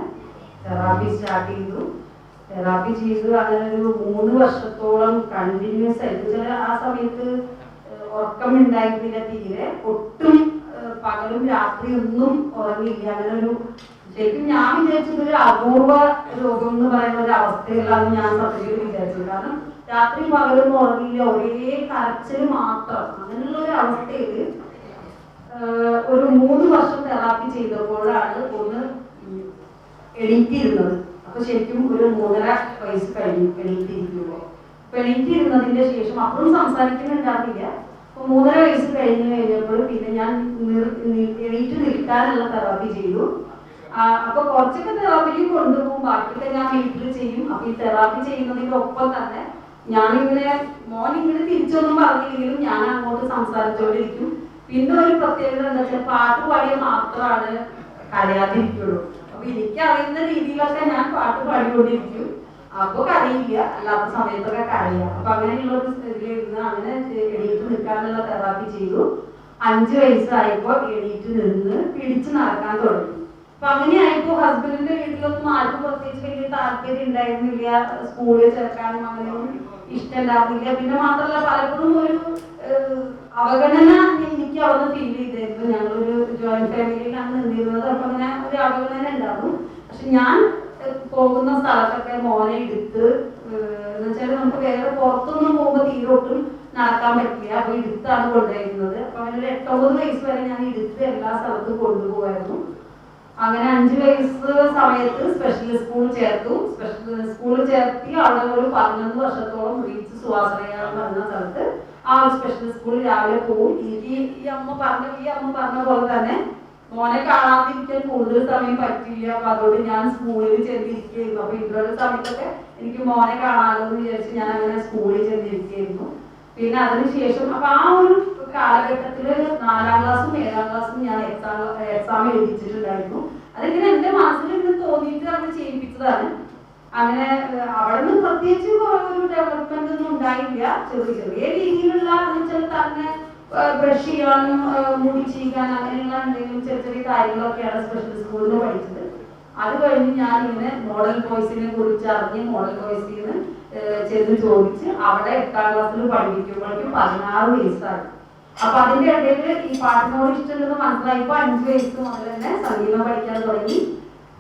തെറാപ്പി സ്റ്റാർട്ട് ചെയ്തു. തെറാപ്പി ചെയ്ത് അങ്ങനെ ഒരു 3 വർഷത്തോളം കണ്ടിന്യൂസ് ആയിട്ട് ചില ആ സമയത്ത് ഉറക്കം ഉണ്ടായിരുന്നില്ല തീരെ. ഒട്ടും പകലും രാത്രിയൊന്നും ഉറങ്ങിയില്ല. അങ്ങനെ ഒരു ശരിക്കും ഞാൻ വിചാരിച്ചത് ഒരു അപൂർവ രോഗം എന്ന് പറയുന്ന ഒരു അവസ്ഥയിലാണ് ഞാൻ സത്യത്തിൽ വിചാരിച്ചത്. കാരണം രാത്രി പകലൊന്നും ഉറങ്ങിയില്ല, ഒരേ കരച്ചിൽ മാത്രം. അങ്ങനെയുള്ള ഒരു അവസ്ഥയിൽ ഒരു 3 വർഷം തെറാപ്പി ചെയ്തപ്പോഴാണ് ഒന്ന് എണീറ്റിരുന്നത്. അപ്പൊ ശരിക്കും ഒരു 3.5 വയസ്സ് കഴിഞ്ഞു എണീറ്റിരിക്കുമ്പോ. അപ്പൊ എണീറ്റിരുന്നതിന്റെ ശേഷം അപ്പോഴും സംസാരിക്കുന്നുണ്ടാവില്ല. അപ്പൊ 3.5 വയസ്സ് കഴിഞ്ഞപ്പോൾ പിന്നെ ഞാൻ എണീറ്റ് നിൽക്കാനുള്ള തെറാപ്പി ചെയ്തു. അപ്പൊ കുറച്ചൊക്കെ തെറാപ്പിക്ക് കൊണ്ടുപോകും, ബാക്കിയൊക്കെ ഞാൻ വീട്ടിൽ ചെയ്യും. അപ്പൊ ഈ തെറാപ്പി ചെയ്യുന്നതിന്റെ ഒപ്പം തന്നെ ഞാനിങ്ങനെ മോനിങ്ങനെ തിരിച്ചൊന്നും പറഞ്ഞില്ലെങ്കിലും ഞാൻ അങ്ങോട്ട് സംസാരിച്ചോണ്ടിരിക്കും. പിന്നെ ഒരു പ്രത്യേകത എന്താ വെച്ചാൽ പാട്ട് പാടിയാൽ മാത്രമാണ് കരയാതിരിക്കുള്ളൂ. അപ്പൊ എനിക്കറിയുന്ന രീതിയിലൊക്കെ ഞാൻ പാട്ട് പാടിക്കൊണ്ടിരിക്കും. അപ്പൊ കരയില്ല, അല്ലാത്ത സമയത്തൊക്കെ കരയാം. അപ്പൊ അങ്ങനെയുള്ള ഒരു സ്ഥിതിയിലിരുന്ന് അങ്ങനെ എണീറ്റ് നിൽക്കാനുള്ള തെറാപ്പി ചെയ്തു. 5 വയസ്സായപ്പോ എണീറ്റ് നിന്ന് പിടിച്ച് നടക്കാൻ തുടങ്ങി. അപ്പൊ അങ്ങനെയായപ്പോ ഹസ്ബൻഡിന്റെ വീട്ടിലൊന്നും ആർക്കും പ്രത്യേകിച്ച് വലിയ താല്പര്യം ഉണ്ടായിരുന്നില്ല. സ്കൂളിൽ ചേർക്കാനും അങ്ങനെയൊന്നും ഇഷ്ടമുണ്ടായിരുന്നില്ല. പിന്നെ മാത്രമല്ല പലപ്പോഴും ഒരു അവഗണന എനിക്ക് അവിടെ ഫീൽ ചെയ്തായിരുന്നു. ഞങ്ങളൊരു ജോയിന്റ് ഫാമിലിയിലാണ് നിന്നിരുന്നത്. അപ്പൊ അങ്ങനെ ഒരു അവഗണന ഉണ്ടാവും. പക്ഷെ ഞാൻ പോകുന്ന സ്ഥലത്തൊക്കെ മോനെ എടുത്ത് എന്ന് വെച്ചാൽ നമുക്ക് വേറെ പുറത്തൊന്നും പോകുമ്പോൾ തീരോട്ടും നടക്കാൻ പറ്റില്ല. അപ്പൊ എടുത്താണ് കൊണ്ടുപോയിരുന്നത്. അപ്പൊ അങ്ങനെ ഒരു 8-9 വയസ്സ് വരെ ഞാൻ എടുത്ത് എല്ലാ സ്ഥലത്തും കൊണ്ടുപോകായിരുന്നു. അങ്ങനെ 5 വയസ്സ് സമയത്ത് സ്പെഷ്യൽ സ്കൂൾ ചേർത്തു. സ്പെഷ്യൽ സ്കൂൾ ചേർത്തി അവിടെ ഒരു 11 വർഷത്തോളം റീച്ച് സുവാശ്രയ എന്ന് പറഞ്ഞ സ്ഥലത്ത് ആ ഒരു സ്പെഷ്യൽ സ്കൂൾ രാവിലെ പോകും. ഈ അമ്മ പറഞ്ഞ പോലെ തന്നെ മോനെ കാണാതിരിക്കാൻ കൂടുതൽ സമയം പറ്റില്ല. അപ്പൊ അതുകൊണ്ട് ഞാൻ സ്കൂളിൽ ചെന്നിരിക്കുകയായിരുന്നു. അപ്പൊ ഇവരുടെ സമയത്തൊക്കെ എനിക്ക് മോനെ കാണാമല്ലോ എന്ന് വിചാരിച്ച് ഞാൻ അങ്ങനെ സ്കൂളിൽ ചെന്നിരിക്കുകയായിരുന്നു. പിന്നെ അതിനുശേഷം അപ്പൊ ആ ഒരു കാലഘട്ടത്തില് 4ാം ക്ലാസ്സും 7ാം ക്ലാസ്സും ഞാൻ എക്സാം എഴുതിച്ചിട്ടുണ്ടായിരുന്നു. അതിങ്ങനെ എന്റെ മനസ്സിൽ ഇങ്ങനെ തോന്നിയിട്ട് അങ്ങനെ ചെയ്യിപ്പിച്ചതാണ്. അങ്ങനെ അവിടെ നിന്ന് പ്രത്യേകിച്ച് ഒരു ഡെവലപ്മെന്റ് ഒന്നും ഉണ്ടായില്ല. ചെറിയ രീതിയിലുള്ള തന്നെ ബ്രഷ് ചെയ്യാനും മുടി ചെയ്യാൻ അങ്ങനെയുള്ള എന്തെങ്കിലും ചെറിയ കാര്യങ്ങളൊക്കെയാണ് സ്പെഷ്യൽ സ്കൂളിൽ പഠിച്ചത്. അത് കഴിഞ്ഞ് ഞാൻ ഇങ്ങനെ മോഡൽ ബോയ്സിനെ കുറിച്ച് അറിഞ്ഞ് മോഡൽ ബോയ്സിന് ചെന്ന് ചോദിച്ച് അവിടെ 8ാം ക്ലാസ്സിൽ പഠിപ്പിക്കുമ്പോഴേക്കും 16 വയസ്സായി. അപ്പൊ അതിന്റെ ഇടയിൽ ഈ പാട്ടിനോട് ഇഷ്ടമുണ്ടെന്ന് മനസ്സിലായപ്പോ 5 വയസ്സ് മുതൽ തന്നെ സംഗീതം പഠിക്കാൻ തുടങ്ങി.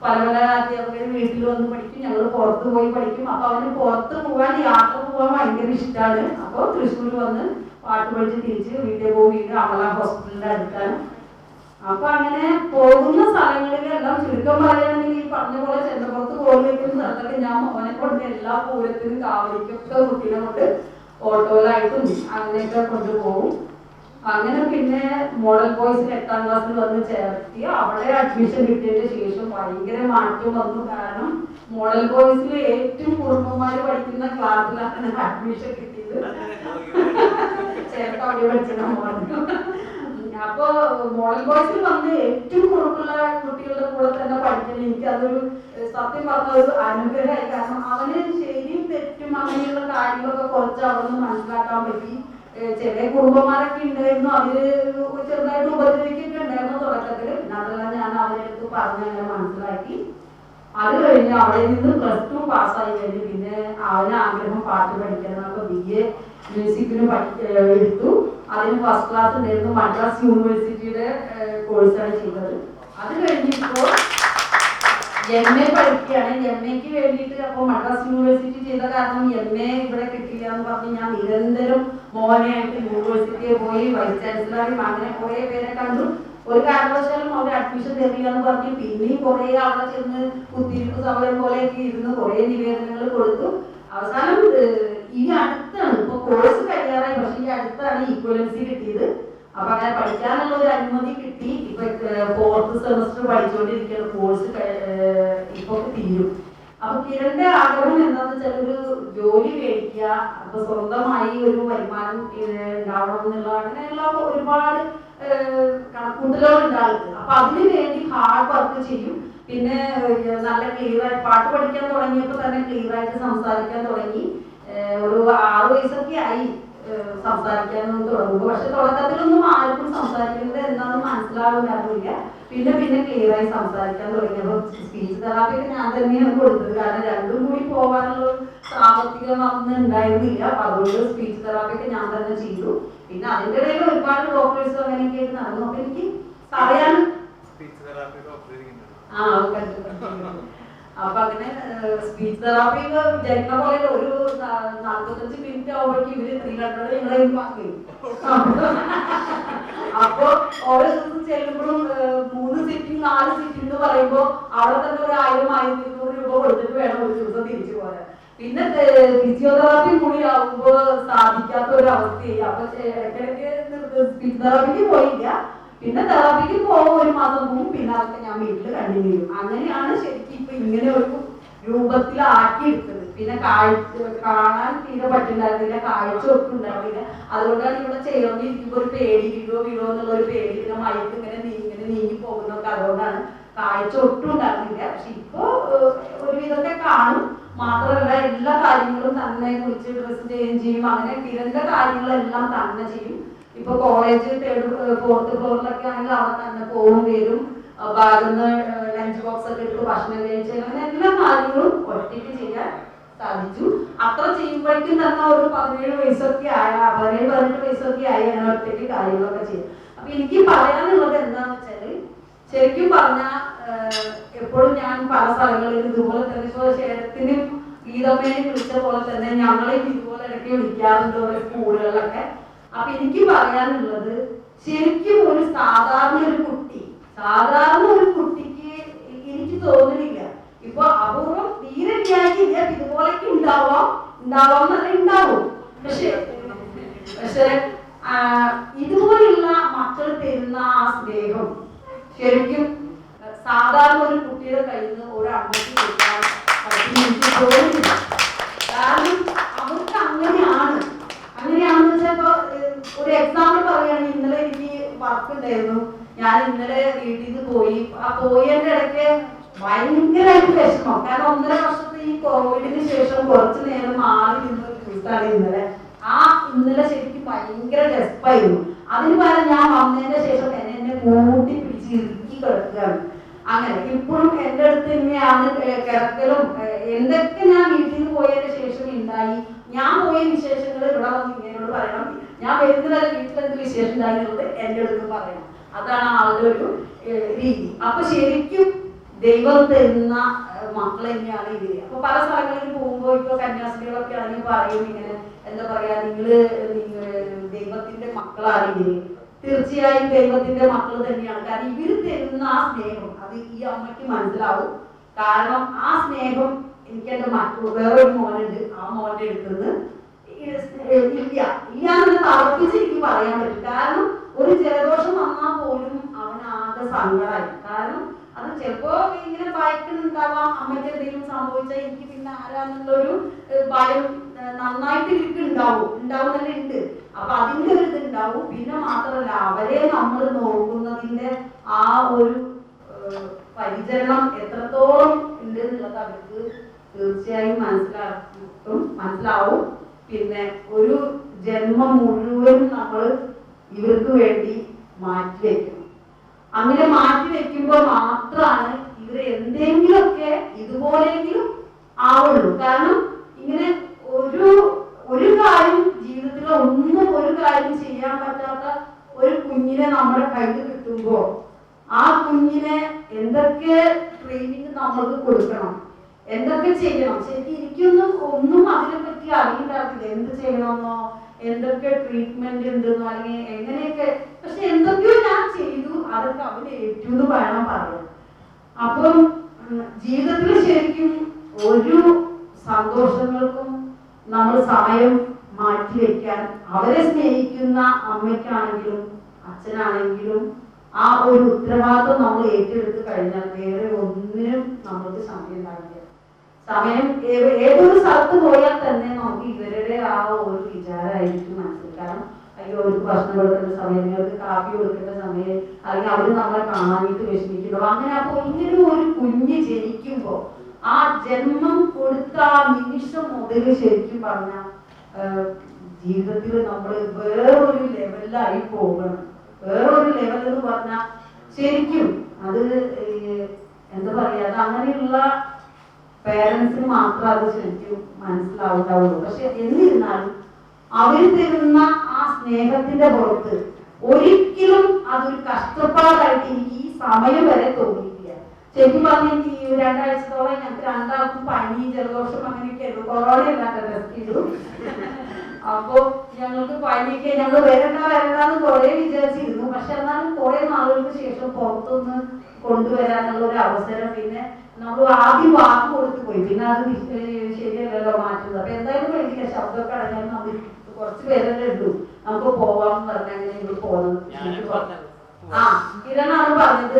പല അധ്യാപകർ വീട്ടിൽ വന്ന് പഠിക്കും, ഞങ്ങൾ പുറത്ത് പോയി പഠിക്കും. അപ്പൊ അവന് പുറത്ത് പോകാൻ യാത്ര പോകാൻ ഭയങ്കര ഇഷ്ടമാണ്. അപ്പൊ തൃശ്ശൂർ വന്ന് പാട്ട് പഠിച്ച് തിരിച്ച് വീട്ടിൽ പോയി. വീട് അമല ഹോസ്പിറ്റലിന്റെ അടുത്താണ്. അപ്പൊ അങ്ങനെ പോകുന്ന സ്ഥലങ്ങളിലെല്ലാം ചുരുക്കം പറയുകയാണെങ്കിൽ ഈ പറഞ്ഞ പോലെ ചെന്നപ്പുറത്ത് കോഴി വയ്ക്കുന്ന സ്ഥലത്തൊക്കെ ഞാൻ മോനെ കൊണ്ട് എല്ലാ പൂരത്തിനും കാവലിക്കൊക്കെ കുട്ടീനെ കൊണ്ട് ഓട്ടോയിലായിട്ടും അങ്ങനെയൊക്കെ കൊണ്ടുപോകും. അങ്ങനെ പിന്നെ മോഡൽ ബോയ്സിൽ 8ാം ക്ലാസ്സിൽ വന്ന് ചേർത്തി. അവിടെ അഡ്മിഷൻ കിട്ടിയതിന് ശേഷം ഭയങ്കര മാറ്റം വന്നു. കാരണം മോഡൽ കോഴ്സിൽ ഏറ്റവും കുടുംബന്മാര് പഠിക്കുന്ന ക്ലാസ്സിലാണ് അഡ്മിഷൻ കിട്ടിയത്. ചേർത്ത് അവിടെ പഠിച്ചിട്ടുണ്ടോ? അപ്പൊ മോഡൽ കോഴ്സിൽ വന്ന് ഏറ്റവും കുറവുള്ള കുട്ടികളുടെ കൂടെ തന്നെ പഠിക്കണം. എനിക്ക് അതൊരു സത്യം പറഞ്ഞ ഒരു അനുഗ്രഹമായി. കാരണം അവന് ശരിയും തെറ്റും അങ്ങനെയുള്ള കാര്യങ്ങളൊക്കെ കുറച്ച് അവന്ന് മനസ്സിലാക്കാൻ പറ്റി. ചെറിയ കുടുംബന്മാരൊക്കെ ഉണ്ടായിരുന്നു, അവര് ചെറുതായിട്ട് ഉപദ്രവിക്കൊക്കെ ഉണ്ടായിരുന്നു തുടക്കത്തില്. അതെല്ലാം ഞാൻ അവരുടെ അടുത്ത് പറഞ്ഞ് അങ്ങനെ മനസ്സിലാക്കി. അത് കഴിഞ്ഞ് അവിടെ നിന്ന് +2 പാസ്സായി കഴിഞ്ഞു. പിന്നെ അവന് ആഗ്രഹം പാട്ട് പഠിക്കണം. അപ്പൊ BA മ്യൂസിക്കിന് എടുത്തു. അതിന് ഫസ്റ്റ് ക്ലാസ് ഉണ്ടായിരുന്നു. മദ്രാസ് യൂണിവേഴ്സിറ്റിയുടെ കോഴ്സാണ് ചെയ്തത്. അത് കഴിഞ്ഞിപ്പോൾ MA പഠിക്കുകയാണ്. MAക്ക് വേണ്ടിയിട്ട് അപ്പോൾ മദ്രാസ് യൂണിവേഴ്സിറ്റി ചെയ്ത കാരണം MA ഇവിടെ കിട്ടില്ല എന്ന് പറഞ്ഞ് ഞാൻ നിരന്തരം മോനെയായിട്ട് യൂണിവേഴ്സിറ്റിയിൽ പോയി വൈസ് ചാൻസലറും അങ്ങനെ കുറെ പേരെ കണ്ടു. ഒരു കാരണവശാലും അവിടെ അഡ്മിഷൻ തരില്ല എന്ന് പറഞ്ഞ് പിന്നെയും കുറെ അവിടെ ചെന്ന് കുത്തിരിപ്പ് സമയം പോലെയൊക്കെ ഇരുന്ന് കുറെ നിവേദനങ്ങൾ കൊടുത്തു. അവസാനം ഈ അടുത്താണ് ഇപ്പൊ കോഴ്സ് കഴിയാറായി, പക്ഷെ ഈ അടുത്താണ് ഈക്വലൻസി കിട്ടിയത്. അപ്പൊ അങ്ങനെ പഠിക്കാനുള്ള ഒരു അനുമതി കിട്ടി. ഇപ്പൊ 4th സെമസ്റ്റർ പഠിച്ചുകൊണ്ടിരിക്കുന്ന കോഴ്സ് ഇപ്പൊ തീരും. അപ്പൊ കിരണിന്റെ ആഗ്രഹം എന്താന്ന് വെച്ചാൽ ഒരു ജോലി മേടിക്കുക, അപ്പൊ സ്വന്തമായി ഒരു വരുമാനം ഉണ്ടാവണം എന്നുള്ള അങ്ങനെയുള്ള ഒരുപാട് കണക്കൂട്ടലുകൾ ഉണ്ടാകും. അപ്പൊ അതിനു വേണ്ടി ഹാർഡ് വർക്ക് ചെയ്യും. പിന്നെ നല്ല ക്ലിയർ ആയിട്ട് പാട്ട് പഠിക്കാൻ തുടങ്ങിയപ്പോ തന്നെ ക്ലിയർ ആയിട്ട് സംസാരിക്കാൻ തുടങ്ങി. ഒരു 6 വയസ്സൊക്കെ ആയി സംസാരിക്കാൻ തുടങ്ങുമ്പോൾ. പക്ഷെ തുടക്കത്തിലൊന്നും ആർക്കും സംസാരിക്കുന്നത് എന്താണെന്ന് മനസ്സിലാവുന്നില്ല. പിന്നെ ക്ലിയർ ആയി സംസാരിക്കാൻ തുടങ്ങിയപ്പോൾ സ്പീച്ച് തെറാപ്പി ഒക്കെ ഞാൻ തന്നെയാണ് കൊടുത്തത്. കാരണം രണ്ടും കൂടി പോകാനുള്ള സാമ്പത്തികം അന്ന് ഉണ്ടായിരുന്നില്ല. അപ്പൊ അതുകൊണ്ട് സ്പീച്ച് തെറാപ്പി ഒക്കെ ഞാൻ തന്നെ ചെയ്തു. പിന്നെ അതിന്റെ ഇടയിൽ ഒരുപാട് ഡോക്ടേഴ്സ് അങ്ങനെയൊക്കെ ആയിട്ട് നടന്നു. അപ്പൊ എനിക്ക് പറയാൻ അപ്പൊ അങ്ങനെ സ്പീച്ച് തെറാപ്പി വിചാരിക്കുന്ന പോലെ ഒരു 45 മിനിറ്റ് ആവുമ്പോഴേക്കും ഇവര് 300 ഞങ്ങളെ പാക്കി. അപ്പൊ ഓരോ ദിവസം ചെല്ലുമ്പോഴും 3 സിറ്റിംഗ് 4 സിറ്റിംഗ് എന്ന് പറയുമ്പോ അവിടെ തന്നെ ഒരു 1000-1200 രൂപ കൊടുത്തിട്ട് വേണം ഒരു ദിവസം തിരിച്ചു പോരാൻ. പിന്നെ ഫിസിയോതെറാപ്പി കൂടി ആവുമ്പോ സാധിക്കാത്ത ഒരു അവസ്ഥയായി. അപ്പൊ ഇടയ്ക്കിടയ്ക്ക് സ്പീച്ച് തെറാപ്പിക്ക് പോയില്ല. പിന്നെ തെറാപ്പിക്ക് പോകും, 1 മാസം പോകും. പിന്നെ അതൊക്കെ ഞാൻ വീട്ടിൽ കണ്ടിന്യൂ ചെയ്യും. അങ്ങനെയാണ് ശരിക്കും ഇപ്പൊ ഇങ്ങനെ ഒരു രൂപത്തിലാക്കി എടുത്തത്. പിന്നെ കാണാൻ തീരെ പറ്റുണ്ടായിരുന്നില്ല, കാഴ്ച ഒട്ടും ഉണ്ടായിരുന്നില്ല. അതുകൊണ്ടാണ് ഇവിടെ ചേർന്നിരിക്കുമ്പോ ഒരു പേടി, വീഴോ എന്നുള്ള ഒരു പേടി. പിന്നെ മയക്ക് ഇങ്ങനെ നീങ്ങി പോകുന്നൊക്കെ അതുകൊണ്ടാണ്. കാഴ്ച ഒട്ടും ഉണ്ടായിരുന്നില്ല. പക്ഷെ ഇപ്പൊ ഒരുവിധമൊക്കെ കാണും. മാത്രമല്ല എല്ലാ കാര്യങ്ങളും തന്നെ കുളിച്ച് ഡ്രസ് ചേഞ്ച് ചെയ്യും. അങ്ങനെ കിരണിന്റെ കാര്യങ്ങളെല്ലാം തന്നെ ചെയ്യും. ഇപ്പൊ കോളേജ് 4th ഫ്ലോറിലൊക്കെ ആണെങ്കിൽ അവിടെ തന്നെ പോകും വരും. ബാഗിന്ന് ലഞ്ച് ബോക്സ് ഒക്കെ എടുത്ത് ഭക്ഷണം കഴിച്ച് അങ്ങനെ എല്ലാ കാര്യങ്ങളും ഒറ്റയ്ക്ക് ചെയ്യാൻ സാധിച്ചു. അത്ര ചെയ്യുമ്പോഴേക്കും തന്നെ ഒരു 17 വയസ്സൊക്കെ ആയ 17-18 വയസ്സൊക്കെ ആയി അങ്ങനെ ഒറ്റയ്ക്ക് കാര്യങ്ങളൊക്കെ ചെയ്യും. അപ്പൊ എനിക്ക് പറയാനുള്ളത് എന്താന്ന് വെച്ചാല്, ശരിക്കും പറഞ്ഞാൽ എപ്പോഴും ഞാൻ പല സ്ഥലങ്ങളിലും ഇതുപോലെ തന്നെ ശേരത്തിനും ഗീതമ്മേനെയും വിളിച്ച പോലെ തന്നെ ഞങ്ങളെയും ഇതുപോലെ ഇടയ്ക്ക് വിളിക്കാറുണ്ട് ഓരോ സ്കൂളുകളിലൊക്കെ. അപ്പൊ എനിക്ക് പറയാനുള്ളത്, ശരിക്കും ഒരു സാധാരണ ഒരു കുട്ടിക്ക് എനിക്ക് തോന്നുന്നില്ല. ഇപ്പൊ അപൂർവം തീരെ ഇല്ലാക്കില്ല, ഇതുപോലൊക്കെ ഉണ്ടാവും. പക്ഷെ ഇതുപോലുള്ള മക്കൾ തരുന്ന ആ സ്നേഹം ശരിക്കും സാധാരണ ഒരു കുട്ടിയുടെ കയ്യിൽ നിന്ന് ഒരു അമ്മയ്ക്ക് കൊടുക്കാൻ എനിക്ക് തോന്നുന്നില്ല. കാരണം അവർക്ക് അങ്ങനെയാണെന്ന് വെച്ചപ്പോ ഒരു എക്സാമ്പിൾ പറയുകയാണെങ്കിൽ, ഇന്നലെ എനിക്ക് വർക്ക് ഉണ്ടായിരുന്നു. ഞാൻ ഇന്നലെ വീട്ടിൽ നിന്ന് പോയി. ആ പോയതിന്റെ ഇടയ്ക്ക് ഭയങ്കരമായിട്ട് വിഷമം. കാരണം 1.5 വർഷത്തെ ഈ കോവിഡിന് ശേഷം കുറച്ചു നേരം മാറി നിന്ന ഒരു ദിവസമാണ് ഇന്നലെ. ഇന്നലെ ശരിക്കും ഭയങ്കര ഡെസ്പായിരുന്നു. അതിന് പകരം ഞാൻ വന്നതിന്റെ ശേഷം എന്നെ കൂട്ടി പിടിച്ച് ഇറുക്കി കിടക്കുകയാണ്. അങ്ങനെ ഇപ്പോഴും എന്റെ അടുത്ത് ഇങ്ങനെയാണ് കിടക്കലും. എന്തൊക്കെ ഞാൻ വീട്ടിൽ നിന്ന് പോയതിന്റെ ശേഷം ഉണ്ടായി, ഞാൻ പോയ വിശേഷങ്ങൾ ഇവിടെ വന്ന് ഇങ്ങനോട് പറയണം. ഞാൻ വരുന്നവരെ വീട്ടിൽ എന്ത് വിശേഷം ഉണ്ടായിരുന്നത് എന്റെ അടുത്ത് പറയണം. അതാണ് ആളുടെ ഒരു രീതി. അപ്പൊ ശരിക്കും ദൈവം തരുന്ന മക്കൾ തന്നെയാണ് ഇവര്. അപ്പൊ പല സ്ഥലങ്ങളിൽ പോകുമ്പോൾ ഇപ്പൊ കന്യാസ്ത്രീകളൊക്കെ ആണെങ്കിൽ പറയും ഇങ്ങനെ, എന്താ പറയാ, നിങ്ങള് ദൈവത്തിന്റെ മക്കളാണ് ഇവര്. തീർച്ചയായും ദൈവത്തിന്റെ മക്കൾ തന്നെയാണ്. കാരണം ഇവര് തരുന്ന ആ സ്നേഹം അത് ഈ അമ്മയ്ക്ക് മനസ്സിലാവും. കാരണം ആ സ്നേഹം എനിക്ക് എന്റെ വേറൊരു മോനുണ്ട്, ആ മോന്റെ അടുത്തുനിന്ന് ഇല്ലാന്ന് തറപ്പിച്ച് എനിക്ക് പറയാൻ പറ്റും. കാരണം ഒരു ജലദോഷം വന്നാൽ പോലും അവനാകെ സങ്കടമായി. കാരണം അത് ചിലപ്പോ ഇങ്ങനെ ഭയക്കുന്നുണ്ടാവാം, അമ്മയ്ക്ക് എന്തെങ്കിലും സംഭവിച്ചാൽ എനിക്ക് പിന്നെ ആരാന്നുള്ളൊരു ഭയം നന്നായിട്ട് എനിക്ക് ഉണ്ടാവും തന്നെ ഉണ്ട്. അപ്പൊ അതിന്റെ ഒരു ഇത് ഉണ്ടാവും. പിന്നെ മാത്രമല്ല അവരെ നമ്മൾ നോക്കുന്നതിന്റെ ആ ഒരു പരിചരണം എത്രത്തോളം ഉണ്ട് എന്നുള്ളത് അവർക്ക് തീർച്ചയായും മനസ്സിലാവും. പിന്നെ ഒരു ജന്മം മുഴുവൻ നമ്മൾ ഇവർക്ക് വേണ്ടി മാറ്റിവെക്കും. അങ്ങനെ മാറ്റിവെക്കുമ്പോൾ മാത്രമാണ് ഇവർ എന്തെങ്കിലുമൊക്കെ ഇതുപോലെയെങ്കിലും ആവുള്ളൂ. കാരണം ഇങ്ങനെ ഒരു കാര്യം ജീവിതത്തിൽ ഒരു കാര്യം ചെയ്യാൻ പറ്റാത്ത ഒരു കുഞ്ഞിനെ നമ്മുടെ കയ്യിൽ കിട്ടുമ്പോ ആ കുഞ്ഞിനെ എന്തൊക്കെ ട്രെയിനിങ് നമ്മൾക്ക് കൊടുക്കണം, എന്തൊക്കെ ചെയ്യണം. ശരിക്കും ഒന്നും അതിനെപ്പറ്റി അറിയില്ലാത്തില്ല. എന്ത് ചെയ്യണമെന്നോ എന്തൊക്കെ ട്രീറ്റ്മെന്റ് ഉണ്ടെന്നോ അല്ലെങ്കിൽ എങ്ങനെയൊക്കെ. പക്ഷെ എന്തൊക്കെയോ ഞാൻ ചെയ്തു, അതൊക്കെ അവര് ഏറ്റു എന്ന് വേണം പറയാൻ. അപ്പം ജീവിതത്തിൽ ശരിക്കും ഒരു സന്തോഷങ്ങൾക്കും നമ്മൾ സമയം മാറ്റിവെക്കാൻ അവരെ സ്നേഹിക്കുന്ന അമ്മയ്ക്കാണെങ്കിലും അച്ഛനാണെങ്കിലും ആ ഒരു ഉത്തരവാദിത്വം നമ്മൾ ഏറ്റെടുത്ത് കഴിഞ്ഞാൽ വേറെ ഒന്നിനും നമ്മൾക്ക് സമയം ഉണ്ടാവില്ല. സമയം ഏതൊരു സ്ഥലത്ത് പോയാൽ തന്നെ നമുക്ക് ഇവരുടെ ആ ഒരു വിചാരമായിരിക്കും മനസ്സിൽ. കാരണം അയ്യോ അവർക്ക് ഭക്ഷണം കൊടുക്കേണ്ട സമയം, അവർക്ക് കാപ്പി കൊടുക്കേണ്ട സമയം, അല്ലെങ്കിൽ അവർ നമ്മളെ കാണാനായിട്ട് വിഷമിക്കുന്നു. അങ്ങനെ അപ്പൊ ഇങ്ങനെ ഒരു കുഞ്ഞ് ജനിക്കുമ്പോ ആ ജന്മം കൊടുത്ത ആ നിമിഷം മുതൽ ശരിക്കും പറഞ്ഞ ജീവിതത്തിൽ നമ്മൾ വേറൊരു ലെവലിലായി പോകണം. വേറൊരു ലെവൽ എന്ന് പറഞ്ഞാൽ ശരിക്കും അത് എന്താ പറയാ, അത് അങ്ങനെയുള്ള പേരൻസിന് മാത്രം അത് ശരിക്കും മനസ്സിലാവുണ്ടാവുള്ളൂ. പക്ഷെ എന്നിരുന്നാലും അവർ തരുന്ന ആ സ്നേഹത്തിന്റെ പുറത്ത് ഒരിക്കലും അതൊരു കഷ്ടപ്പാടായിട്ട് എനിക്ക് ഈ സമയം വരെ തോന്നിയിട്ടില്ല. ശരിക്കും പറഞ്ഞാൽ എനിക്ക് ഈ 2 ആഴ്ചത്തോളം ഞങ്ങൾക്ക് രണ്ടാൾക്കും പനി, ജലദോഷം അങ്ങനെയൊക്കെ ആയിരുന്നു. കൊറോണ ഇല്ലാത്ത ടെസ്റ്റ് ചെയ്തു. അപ്പൊ ഞങ്ങൾക്ക് പനിയൊക്കെ ഞങ്ങൾ വരണ്ടെന്ന് കുറെ വിചാരിച്ചിരുന്നു. പക്ഷെ എന്നാലും കുറെ നാളുകൾക്ക് ശേഷം പുറത്തുനിന്ന് കൊണ്ടുവരാനുള്ള ഒരു അവസരം പിന്നെ നമ്മൾ ആദ്യം വാക്ക് കൊടുത്തു പോയി. പിന്നെ അത് ശരിയല്ലല്ലോ മാറ്റുന്നത്. അപ്പൊ എന്തായാലും വേണ്ടിയില്ല, ശബ്ദമൊക്കെ അടഞ്ഞാൽ നമ്മൾ കുറച്ച് പേരല്ലേ ഉള്ളൂ, നമുക്ക് പോവാന്ന് പറഞ്ഞാൽ അങ്ങനെ ഞങ്ങൾ പോകുന്നത്. കിരണാണ് പറഞ്ഞത്.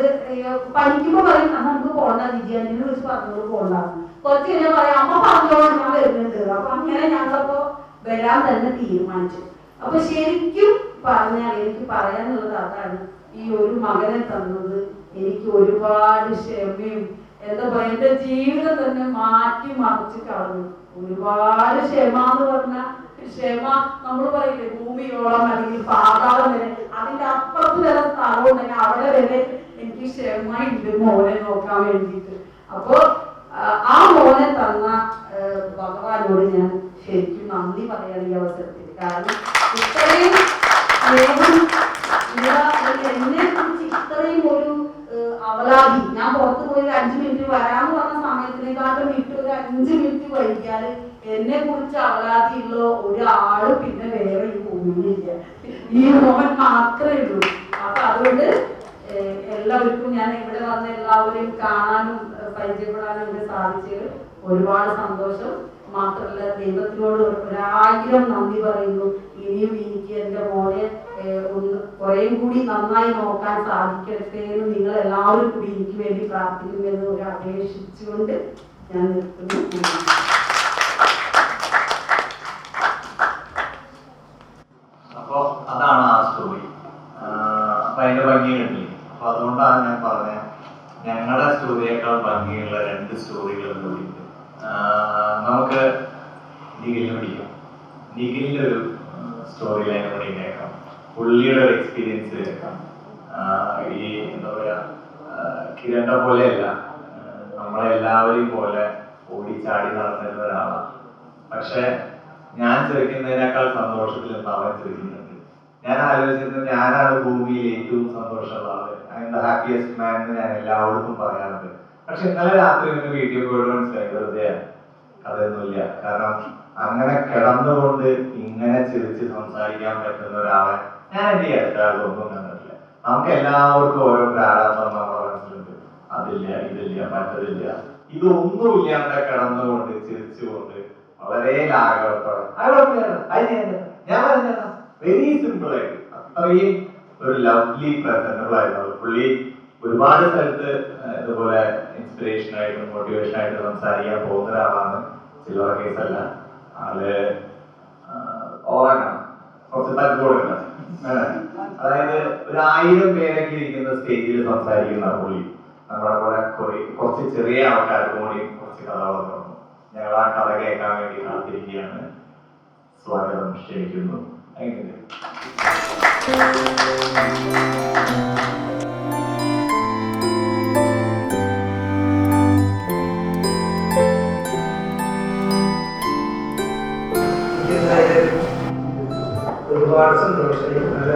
പഠിക്കുമ്പോ പറയും നമുക്ക് പോകണ്ട, വിജയാന്റിനെ വിളിച്ച് പറഞ്ഞോട് പോകണ്ടാവും. കുറച്ച് കഴിഞ്ഞാൽ പറയാം അമ്മ പറഞ്ഞോളൂ ഞാൻ വരുന്നുണ്ട്. അപ്പൊ അങ്ങനെ ഞങ്ങളപ്പോ വരാൻ തന്നെ തീരുമാനിച്ചു. അപ്പൊ ശരിക്കും പറഞ്ഞാൽ എനിക്ക് പറയാനുള്ളത് അതാണ്, ഈ ഒരു മകനെ തന്നത് എനിക്ക് ഒരുപാട് ക്ഷമയും എന്താ പറയാ എന്റെ ജീവിതം തന്നെ മാറ്റി മറിച്ച് കളഞ്ഞു. ഒരുപാട് ക്ഷമ എന്ന് പറഞ്ഞാൽ ക്ഷമ നമ്മൾ പറയില്ലേ ഭൂമിയോളം അല്ലെങ്കിൽ പാതാളം വരെ, അതിന്റെ അപ്പുറത്ത് വരെ സ്ഥലം ഉണ്ടെങ്കിൽ അവിടെ വരെ എനിക്ക് ക്ഷമ ഉണ്ട് മോനെ നോക്കാൻ വേണ്ടിയിട്ട്. അപ്പൊ ആ മോനെ തന്ന ഭഗവാനോട് ഞാൻ ശരിക്കും നന്ദി പറയാണ് ഈ അവസരത്തിൽ. കാരണം ഇത്രയും എന്നെ കുറിച്ച് ഇത്രയും ഒരു അവലാതി, ഞാൻ പുറത്തു പോയി 5 മിനിറ്റ് വരാന്ന് പറഞ്ഞ സമയത്തിനെക്കാട്ടും വിട്ട് ഒരു 5 മിനിറ്റ് വൈകിയാൽ എന്നെ കുറിച്ച് അവലാതിയുള്ള ഒരാള് പിന്നെ വേറെ ഈ ഭൂമിയിലില്ല. ഈ മോൻ മാത്രമേ ഉള്ളൂ. അപ്പൊ അതുകൊണ്ട് എല്ലാവർക്കും ഞാൻ ഇവിടെ വന്ന എല്ലാവരെയും കാണാനും പരിചയപ്പെടാനും ഇവിടെ സാധിച്ചത് ഒരുപാട് സന്തോഷം. മാത്രമല്ല ദൈവത്തിനോട് 1000 നന്ദി പറയുന്നു. ഇനിയും എനിക്ക് എൻ്റെ മോനെ കുറേയും കൂടി നന്നായി നോക്കാൻ സാധിക്കട്ടെ എന്ന് നിങ്ങൾ എല്ലാവരും കൂടി എനിക്ക് വേണ്ടി പ്രാർത്ഥിക്കുമെന്ന് ഒരു അപേക്ഷിച്ചുകൊണ്ട് ഞാൻ നിർത്തുന്നു. അപ്പൊ അതാണ് ആ സ്റ്റോറി. അപ്പൊ അതിന്റെ ഭംഗി കണ്ടില്ലേ. അപ്പൊ അതുകൊണ്ടാണ് ഞാൻ പറഞ്ഞത് ഞങ്ങളുടെ സ്റ്റോറിയേക്കാൾ ഭംഗിയുള്ള 2 സ്റ്റോറികൾ കൂടി ഉണ്ട്. നമുക്ക് നിഖിലിനെ പിടിക്കാം. നിഖിലിന്റെ ഒരു സ്റ്റോറി ലൈൻ കൂടി കേൾക്കാം, പുള്ളിയുടെ ഒരു എക്സ്പീരിയൻസ് കേൾക്കാം. ഈ എന്താ പറയാ കിരണ്ട പോലെയല്ല, നമ്മളെല്ലാവരെയും പോലെ ഓടിച്ചാടി നടന്നിരുന്ന ഒരാളാണ്. പക്ഷെ ഞാൻ ചിരിക്കുന്നതിനേക്കാൾ സന്തോഷത്തിൽ നിന്ന് അവൻ ചിരിക്കുന്നുണ്ട്. ഞാൻ ആലോചിച്ചിരുന്നത് ഞാനാണ് ഭൂമിയിൽ ഏറ്റവും സന്തോഷമുള്ള ആള്, അതിന്റെ ഹാപ്പിയസ്റ്റ് മാൻ എന്ന് ഞാൻ എല്ലാവർക്കും പറയാറുണ്ട്. പക്ഷെ ഇന്നലെ രാത്രി എനിക്ക് വീട്ടിൽ പോയിട്ട് മനസ്സിലായി വെറുതെ അതൊന്നുമില്ല. കാരണം അങ്ങനെ കിടന്നുകൊണ്ട് ഇങ്ങനെ ചിരിച്ച് സംസാരിക്കാൻ പറ്റുന്ന ഒരാളെ ഞാൻ എന്റെ അടുത്താളൊന്നും കണ്ടിട്ടില്ല. നമുക്ക് എല്ലാവർക്കും ഓരോ പ്രാരാബ്ദം നമ്മുടെ മനസ്സിലുണ്ട്. അതില്ല, ഇതില്ല, മറ്റതില്ല, ഇതൊന്നുമില്ലാണ്ട് കിടന്നുകൊണ്ട് ചിരിച്ചുകൊണ്ട് വളരെ ലാഘവത്തോടെ ഞാൻ പറഞ്ഞ വെരി സിമ്പിൾ ആയിട്ട് അത്രയും ഒരു ലവ്ലി പ്രസന്റബിൾ ആയിരുന്നു പുള്ളി. ഒരുപാട് സ്ഥലത്ത് ഇതുപോലെ ഇൻസ്പിറേഷൻ ആയിട്ടും മോട്ടിവേഷൻ ആയിട്ടും സംസാരിക്കാൻ പോകുന്ന ഒരാളാണ്. ചില്ലറ കേസല്ല. ആള് ഓറാണ്, കുറച്ച് തലത്തോടുണ്ട്. അതായത് 1000 പേരൊക്കെ ഇരിക്കുന്ന സ്റ്റേജിൽ സംസാരിക്കുന്ന പുള്ളി നമ്മളെ പോലെ കുറച്ച് ചെറിയ ആൾക്കാർക്ക് കൂടി കുറച്ച് കഥകൾ തുറന്നു. ഞങ്ങൾ ആ കഥ കേൾക്കാൻ വേണ്ടി കാത്തിരിക്കുകയാണ്. സ്വാഗതം ക്ഷണിക്കുന്നു. എങ്ങനെ ഒരുപാട് സന്തോഷമായി. നല്ല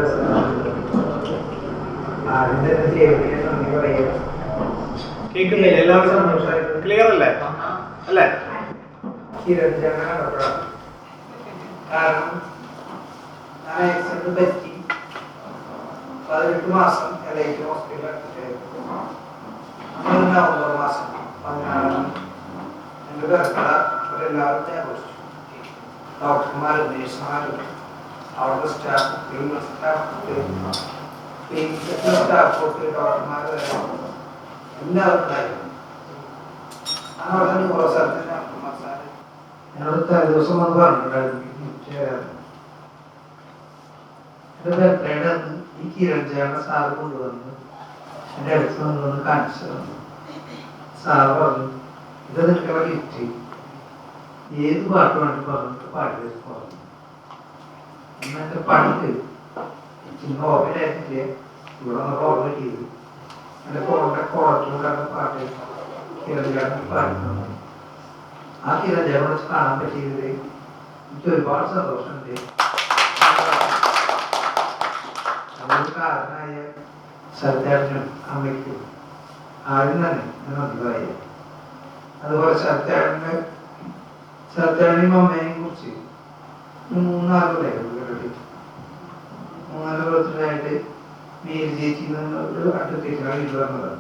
അതിന്റെ നന്ദി പറയുക. കേൾക്കുന്നില്ല? എല്ലാവരും സന്തോഷമായി? ക്ലിയർ അല്ലേ? അല്ലേ? കിരൺചേട്ടനെ കണ്ടപ്പോഴാണ്. കാരണം ഞാൻ ആക്സിഡന്റ് പറ്റി 18 മാസം LIT ഹോസ്പിറ്റലിൽ നവംബർ മാസം 16 എൻ്റെ ബർത്ത്ഡേ അവരെല്ലാവരും ആഘോഷിച്ചു. ഡോക്ടർമാരും നേഴ്സുമാരും അവിടുത്തെ സ്റ്റാഫ്, ക്ലീനിക്കൽ സ്റ്റാഫ്, ഡോക്ടർമാർ എല്ലാവരും ഉണ്ടായിരുന്നു. അവിടെ ഓരോ സ്ഥലത്തിന് എന്നോട് തലേ ദിവസം വന്ന് പറഞ്ഞിട്ടുണ്ടായിരുന്നു എൻ്റെ ബർത്ത്ഡേയുടെ അന്ന് ഈ കിരൺചേട്ടനെ സാറ് കൊണ്ടുവന്ന് എൻ്റെ അടുത്ത് വന്ന് കാണിച്ചു തന്നു. സാറ് പറഞ്ഞു, ഇത് നിൽക്കുന്ന ഗിഫ്റ്റ്, ഏത് പാട്ട് വേണ്ടി പറഞ്ഞിട്ട് പാടി പറഞ്ഞു. എന്നൊക്കെ പണ്ട് ഇന്ന് ഓർമ്മയിലായിരുന്നില്ല. ഇവിടെ നമുക്ക് ഓർമ്മ ചെയ്തു. എൻ്റെ ഫോണിൻ്റെ കോളത്തിലൂടെ പാട്ട് കിരൺചേട്ടൻ പാടുന്നുണ്ട്. ആ കിരൺചേട്ടനെ വെച്ച് കാണാൻ പറ്റിയതിൽ എനിക്ക് ഒരുപാട് സന്തോഷമുണ്ട്. അതിന് കാരണമായ സത്യാടനും അമ്മയ്ക്കും ആദ്യം തന്നെ ഞാൻ നന്ദിതായി. അതുപോലെ സത്യാടനെയും അമ്മയെയും കുറിച്ച് 3-4 കൊല്ലത്തിലായിട്ട് മേരി ചേച്ചി ഒരു അഡ്വക്കേറ്റിനാണ് വീട്ടിൽ വന്നതാണ്.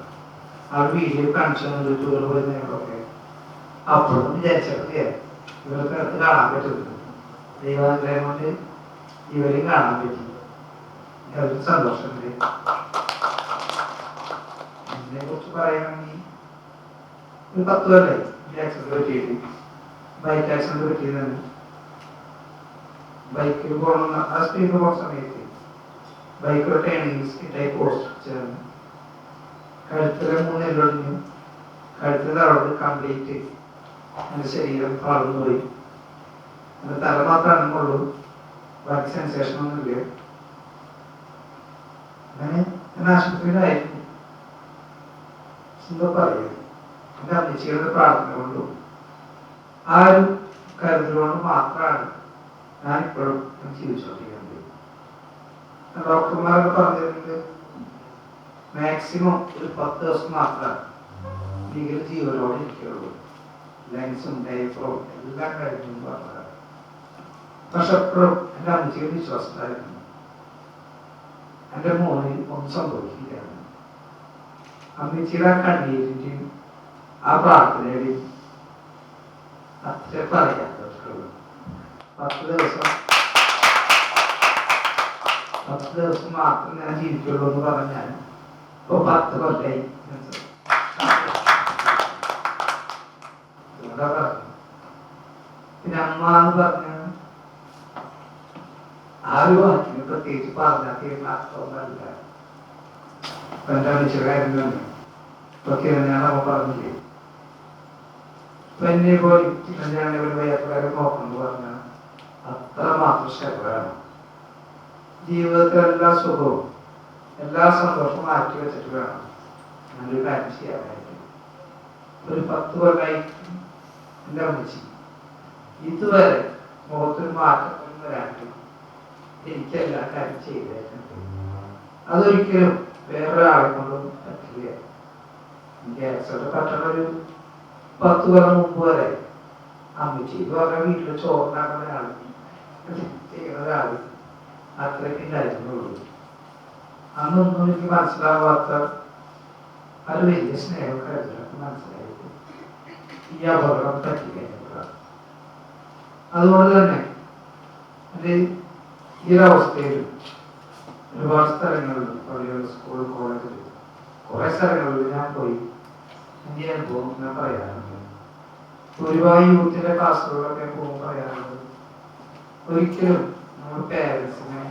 ആ വീഡിയോ കാണിച്ചു ടൂർ പോയി ഞങ്ങളൊക്കെ അപ്പോഴും വിചാരിച്ചിട്ടില്ല ഇവർക്ക് അടുത്ത് കാണാൻ പറ്റുന്നത്. ദൈവാനുഗ്രഹം കൊണ്ട് ഇവരെയും കാണാൻ പറ്റി. അവർക്ക് സന്തോഷമുണ്ട്. ഇതിനെ കുറിച്ച് പറയുകയാണെങ്കിൽ ഒരു 10 കൊല്ലമായി ആക്സിഡന്റ് പറ്റിയിട്ട്. ബൈക്ക് ആക്സിഡന്റ് പറ്റിയതാണ്. ബൈക്കിൽ പോകുന്ന ആ സ്പീഡിൽ പോകുന്ന സമയത്ത് ബൈക്കിൽ ടേണിങ് സ്കിറ്റായി പോസ്റ്റ് ചേർന്ന് കഴുത്തിലെ 3 എല്ലൊടിഞ്ഞു. കഴുത്തിൽ അവിടെ കംപ്ലീറ്റ് എൻ്റെ ശരീരം തളർന്നു പോയി. എൻ്റെ തല മാത്രമാണ് ഉള്ളൂ, ബാക്കി സെൻസേഷൻ ഒന്നുമില്ല. അങ്ങനെ ഞാൻ ആശുപത്രിയിലായിരുന്നു. എന്താ പറയുക, എൻ്റെ അമ്മച്ചിയുടെ പ്രാർത്ഥന കൊണ്ടും ആ ഒരു കരുതലുകൊണ്ട് മാത്രമാണ് ഞാൻ ഇപ്പോഴും ജീവിച്ചുകൊണ്ടിരിക്കുന്നത്. ഡോക്ടർമാരൊക്കെ പറഞ്ഞിരുന്നത് മാക്സിമം ഒരു 10 ദിവസം മാത്രമാണ് നിങ്ങൾ ജീവനോടെ ഇരിക്കുള്ളൂ. ലങ്സും ഡയഫ്രോം എല്ലാം കഴിഞ്ഞു പറഞ്ഞതാണ്. പക്ഷെ എപ്പോഴും എൻ്റെ അമ്മച്ചിയുടെ വിശ്വാസമായിരുന്നു എൻ്റെ മോനിൽ ഒന്നും സംഭവിക്കില്ല. അമ്മച്ചിയുടെ ആ കണ്ണീരിൻ്റെയും ആ പ്രാർത്ഥനയുടെയും അത്ര പറയാത്തവർക്കുള്ളൂ. 10 ദിവസം മാത്രം ഞാൻ ജീവിക്കുള്ളൂ എന്ന് പറഞ്ഞാൽ ഇപ്പൊ 10 കൊല്ലായി. പിന്നെ അമ്മ എന്ന് പറഞ്ഞ ആ ഒരു വാക്കിന് പ്രത്യേകിച്ച് പറഞ്ഞാൽ തീരുന്ന അർത്ഥമൊന്നല്ല. എന്റെ അനുശ്വരായിരുന്നു ഒക്കെ ഞാൻ അമ്മ പറഞ്ഞില്ലേ. ഇപ്പൊ എന്നെ പോലെ ഞാൻ ഇവര് വയ്യാത്തവരെ നോക്കുന്നു പറഞ്ഞാൽ അത്രമാത്രം ശ്രമമാണ്. ജീവിതത്തിൽ എല്ലാ സുഖവും എല്ലാ സന്തോഷവും മാറ്റി വെച്ചിട്ട് വേണം നല്ലൊരു കാര്യം ചെയ്യാനായിട്ട്. ഒരു 10 കൊല്ലമായി എൻ്റെ അമ്മച്ചി ഇതുവരെ മുഖത്തൊരു മാറ്റം വരാണ്ട് എനിക്ക് എല്ലാ കാര്യം ചെയ്തിട്ടുണ്ട്. അതൊരിക്കലും വേറൊരാളെ കൊണ്ടും പറ്റില്ല. ക്യാൻസർ പറ്റണൊരു 10 കൊല്ലം മുമ്പ് വരെ അമ്മച്ചി എന്ന് പറഞ്ഞാൽ വീട്ടിൽ ചോറിനാക്കുന്ന ഒരാൾ ചെയ്യുന്ന ഒരാൾ അത്രയ്ക്ക് ഉണ്ടായിരുന്നുള്ളൂ. അന്നൊന്നും എനിക്ക് മനസ്സിലാവാത്ത അത് വലിയ സ്നേഹം കരുതലൊക്കെ മനസ്സിലായിട്ട് ഈ അപകടം പറ്റിക്കഴിഞ്ഞപ്പോഴാണ്. അതുകൊണ്ട് തന്നെ എൻ്റെ ഈ ഒരവസ്ഥയിൽ ഒരുപാട് സ്ഥലങ്ങളിൽ പള്ളികൾ, സ്കൂൾ, കോളേജിൽ കുറെ സ്ഥലങ്ങളിൽ ഞാൻ പോയി എൻ്റെ അനുഭവം ഞാൻ പറയാറുണ്ട്. ഒരുപാട് യൂത്തിന്റെ ക്ലാസ്സുകളിലൊക്കെ പോകുമ്പോൾ പറയാറുള്ളത് ഒരിക്കലും നമ്മുടെ പേരൻസിനെ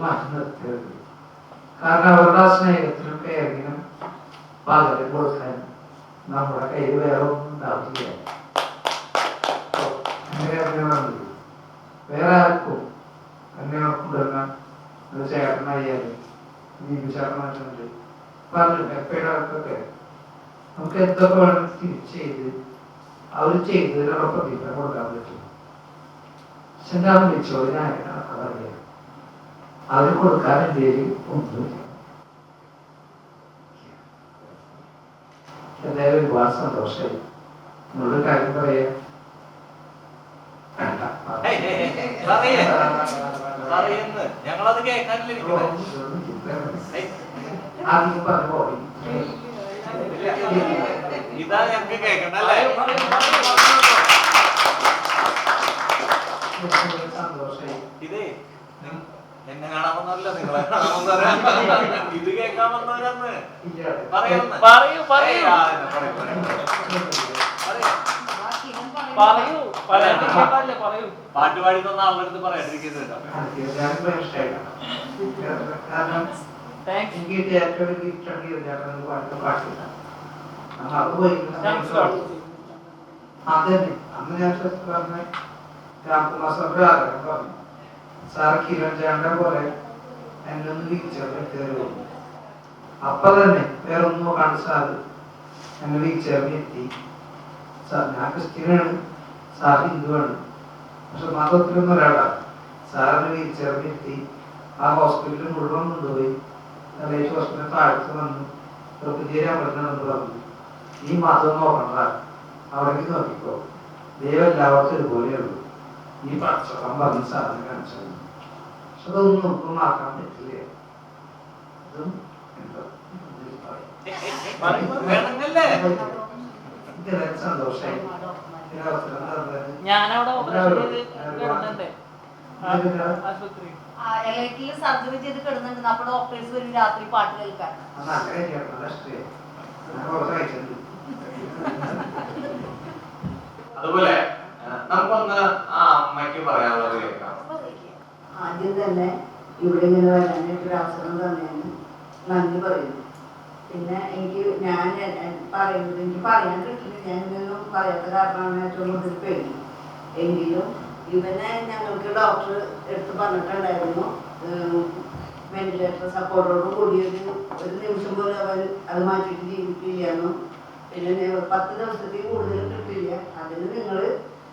മാറ്റി നിർത്തരുത്. കാരണം അവരുടെ ആ സ്നേഹത്തിനും കെയറിങ്ങിനും പകരം കൊടുക്കാൻ നമ്മുടെ കയ്യിൽ വേറെ ഒന്നും ഉണ്ടാവില്ല. അങ്ങനെയാണ് വേറെ ആർക്കും എന്നെ കൊണ്ടുവരുന്ന ഒരു ചേട്ടനായാലും ദീപിച്ചേട്ടനായിട്ടുണ്ട് പറഞ്ഞു എപ്പോഴും അവർക്കൊക്കെ നമുക്ക് എന്തൊക്കെ വേണം തിരിച്ച് ചെയ്ത് അവർ ചെയ്തതിനുള്ള പ്രതിഫലം കൊടുക്കാൻ പറ്റും. പക്ഷെ എന്താണ് വിളിച്ചോടിനായിട്ടാണ് അതറിയാം. അവർ കൊടുക്കാൻ എന്തെങ്കിലും ഒന്നുമില്ല. എന്തായാലും ഒരുപാട് സന്തോഷമായി. നിങ്ങളൊരു കാര്യം പറയാ ഞങ്ങളത് കേൾക്കാനില്ല. ആദ്യം പറഞ്ഞു പോയി ഇതാ ഞങ്ങൾക്ക് കേൾക്കണ്ടല്ലേ? സന്തോഷമായി. ഇതേ എന്നെ കാണാൻ വന്നല്ല, നിങ്ങളെ കാണാൻ വന്നവരാ. ഇത് കേൾക്കാൻ വന്നവരാന്ന് പറയുന്നു. പറയൂ പറയൂ പറയൂ പറയാണ്ടിരിക്കല്ലേ പറയൂ. പാട്ട് പാടി തന്ന ആളുടെ പറയാണ്ടിരിക്കുന്നുണ്ടോ? കാരണം എനിക്ക് ഏറ്റവും വലിയ ഇഷ്ടം പാട്ടില്ല. അത് പോയി അതന്നെ അന്ന് ഞാൻ പറഞ്ഞ രാംകുമാർ സാറിന്റെ ആഗ്രഹം പറഞ്ഞു, സാർ കിരൺ ചേട്ടനെ പോലെ എന്നെ ഒന്ന് വീൽചെയറിൽ കയറി വന്നു. അപ്പൊ തന്നെ വേറെ ഒന്നും നോക്കാണ്ട് സാറ് എന്നെ വീൽചെയറിൽ എത്തി. സാർ ഞാൻ ക്രിസ്ത്യനാണ്, സാർ ഹിന്ദുവാണ്, പക്ഷെ മതത്തിലൊന്നും ഒരാളാണ്. സാറിന് വീൽചെയറിൽ എത്തി. ആ ഹോസ്പിറ്റലിൽ മുഴുവൻ കൊണ്ടുപോയി. ഹോസ്പിറ്റൽ താഴത്ത് വന്നു പുതിയ അമ്പലത്തിനെന്ന് പറഞ്ഞു, ഈ മതം നോക്കണ്ട, അവിടേക്ക് നോക്കിക്കോ, ദൈവം എല്ലാവർക്കും ഒരുപോലെയുള്ളൂ, ഈ പച്ചക്കം പറഞ്ഞ സാധനം കാണിച്ചത്. പക്ഷെ അതൊന്നും നമുക്ക് മാറ്റാൻ പറ്റില്ല. അതും സന്തോഷമായി. ഞാനവിടെ ആശുപത്രി LIT സർജറി ചെയ്ത് കിടന്നുണ്ട്. നമ്മുടെ ഡോക്ടേഴ്സ് വരും രാത്രി പാട്ട് കേൾക്കാൻ. അതുപോലെ നമുക്കൊന്ന് ആ അമ്മയ്ക്ക് പറയാനുള്ളത് കേൾക്കാം. ആദ്യം തന്നെ ഇവിടെ ഇങ്ങനെ വരാനായിട്ട് ഒരു അവസരം തന്നെയാണ് നന്ദി പറയുന്നു. പിന്നെ ഞാൻ പറയുന്നത് എനിക്ക് പറയാൻ കിട്ടില്ല. ഞാൻ ഇതൊന്നും പറയാത്ത കാരണമാണ് ഏറ്റവും കൂടുതൽ പേടി. എങ്കിലും ഇവനെ ഞങ്ങൾക്ക് ഡോക്ടർ എടുത്ത് പറഞ്ഞിട്ടുണ്ടായിരുന്നു, വെന്റിലേറ്റർ സപ്പോർട്ടോട് കൂടി ഒരു നിമിഷം പോലും അവൻ അത് മാറ്റിയിട്ട് ജീവിക്കില്ലെന്നും പിന്നെ 10 ദിവസത്തിൽ കൂടുതൽ കിട്ടില്ല, അതിന് നിങ്ങൾ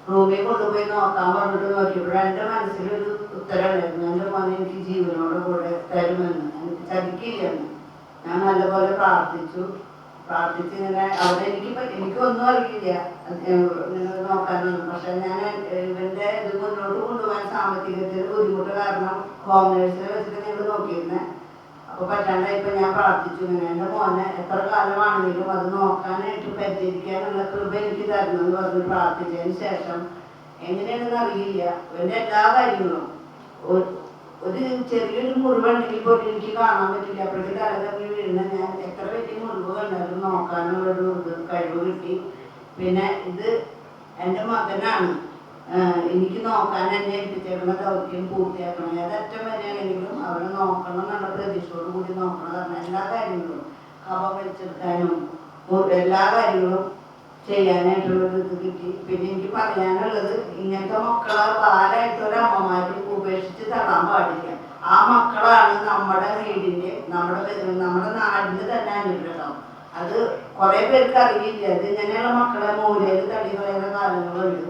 റൂമിൽ കൊണ്ടുപോയി നോക്കാൻ പറഞ്ഞിട്ട് നോക്കിയപ്പോൾ എൻ്റെ മനസ്സിലൊരു ഉത്തരവായിരുന്നു, എൻ്റെ മോനെ എനിക്ക് ജീവനോട് കൂടെ തരുമെന്ന്, എനിക്ക് ചതിക്കില്ലെന്ന്. ഞാൻ നല്ലപോലെ പ്രാർത്ഥിച്ചിങ്ങനെ അവിടെ എനിക്കൊന്നും അറിയില്ല നോക്കാനൊന്നും. പക്ഷെ ഞാൻ ഇവന്റെ ഇത് മുന്നോട്ട് കൊണ്ടുപോകാൻ സാമ്പത്തികത്തിന് ബുദ്ധിമുട്ട് കാരണം ഹോം നേഴ്സിനെ വെച്ചിട്ട് ഞങ്ങൾ നോക്കിയിരുന്നേ. അപ്പൊ പറ്റാണ്ടായിപ്പോ ഞാൻ പ്രാർത്ഥിച്ചു, ഇങ്ങനെ എൻ്റെ മോനെ എത്ര കാലമാണെങ്കിലും അത് നോക്കാനായിട്ട് പരിചരിക്കാനുള്ള കൃപ എനിക്ക് തരണമെന്ന് പറഞ്ഞ് പ്രാർത്ഥിച്ചതിന് ശേഷം എങ്ങനെയാണെന്ന് അറിയില്ല ഇവന്റെ എല്ലാ കാര്യങ്ങളും ഒരു ചെറിയൊരു മുറിവുണ്ടെങ്കിൽ പോലും എനിക്ക് കാണാൻ പറ്റില്ല. അപ്പോഴേക്ക് തലതമ്മി വീഴുന്ന ഞാൻ എത്ര വലിയ മുറിവ് കണ്ടാലും നോക്കാനുള്ളൊരു കഴിവ് കിട്ടി. പിന്നെ ഇത് എൻ്റെ മകനാണ്, എനിക്ക് നോക്കാൻ എന്നെ ഏൽപ്പിച്ചേക്കുന്ന ദൗത്യം പൂർത്തിയാക്കണം. ഏതറ്റം വരെയാണെങ്കിലും അവനെ നോക്കണം എന്നുള്ള പ്രതീക്ഷയോട് കൂടി നോക്കണം. കാരണം എല്ലാ കാര്യങ്ങളും കഫം വലിച്ചെടുക്കാനും എല്ലാ കാര്യങ്ങളും ചെയ്യാനായിട്ടുള്ളത് ഇത് കിട്ടി. പിന്നെ എനിക്ക് പറയാനുള്ളത്, ഇങ്ങനത്തെ മക്കളെ ഭാരമായിട്ട് ഒരമ്മമാരും ഉപേക്ഷിച്ച് തള്ളാൻ പാടില്ല. ആ മക്കളാണ് നമ്മുടെ വീടിന്റെ നമ്മുടെ നാടിന്റെ തന്നെ അനുഗ്രഹം. അത് കുറെ പേർക്ക് അറിയില്ല. അത് ഇങ്ങനെയുള്ള മക്കളെ മൂലയിൽ തള്ളി കളയുന്ന കാലങ്ങളുണ്ട്.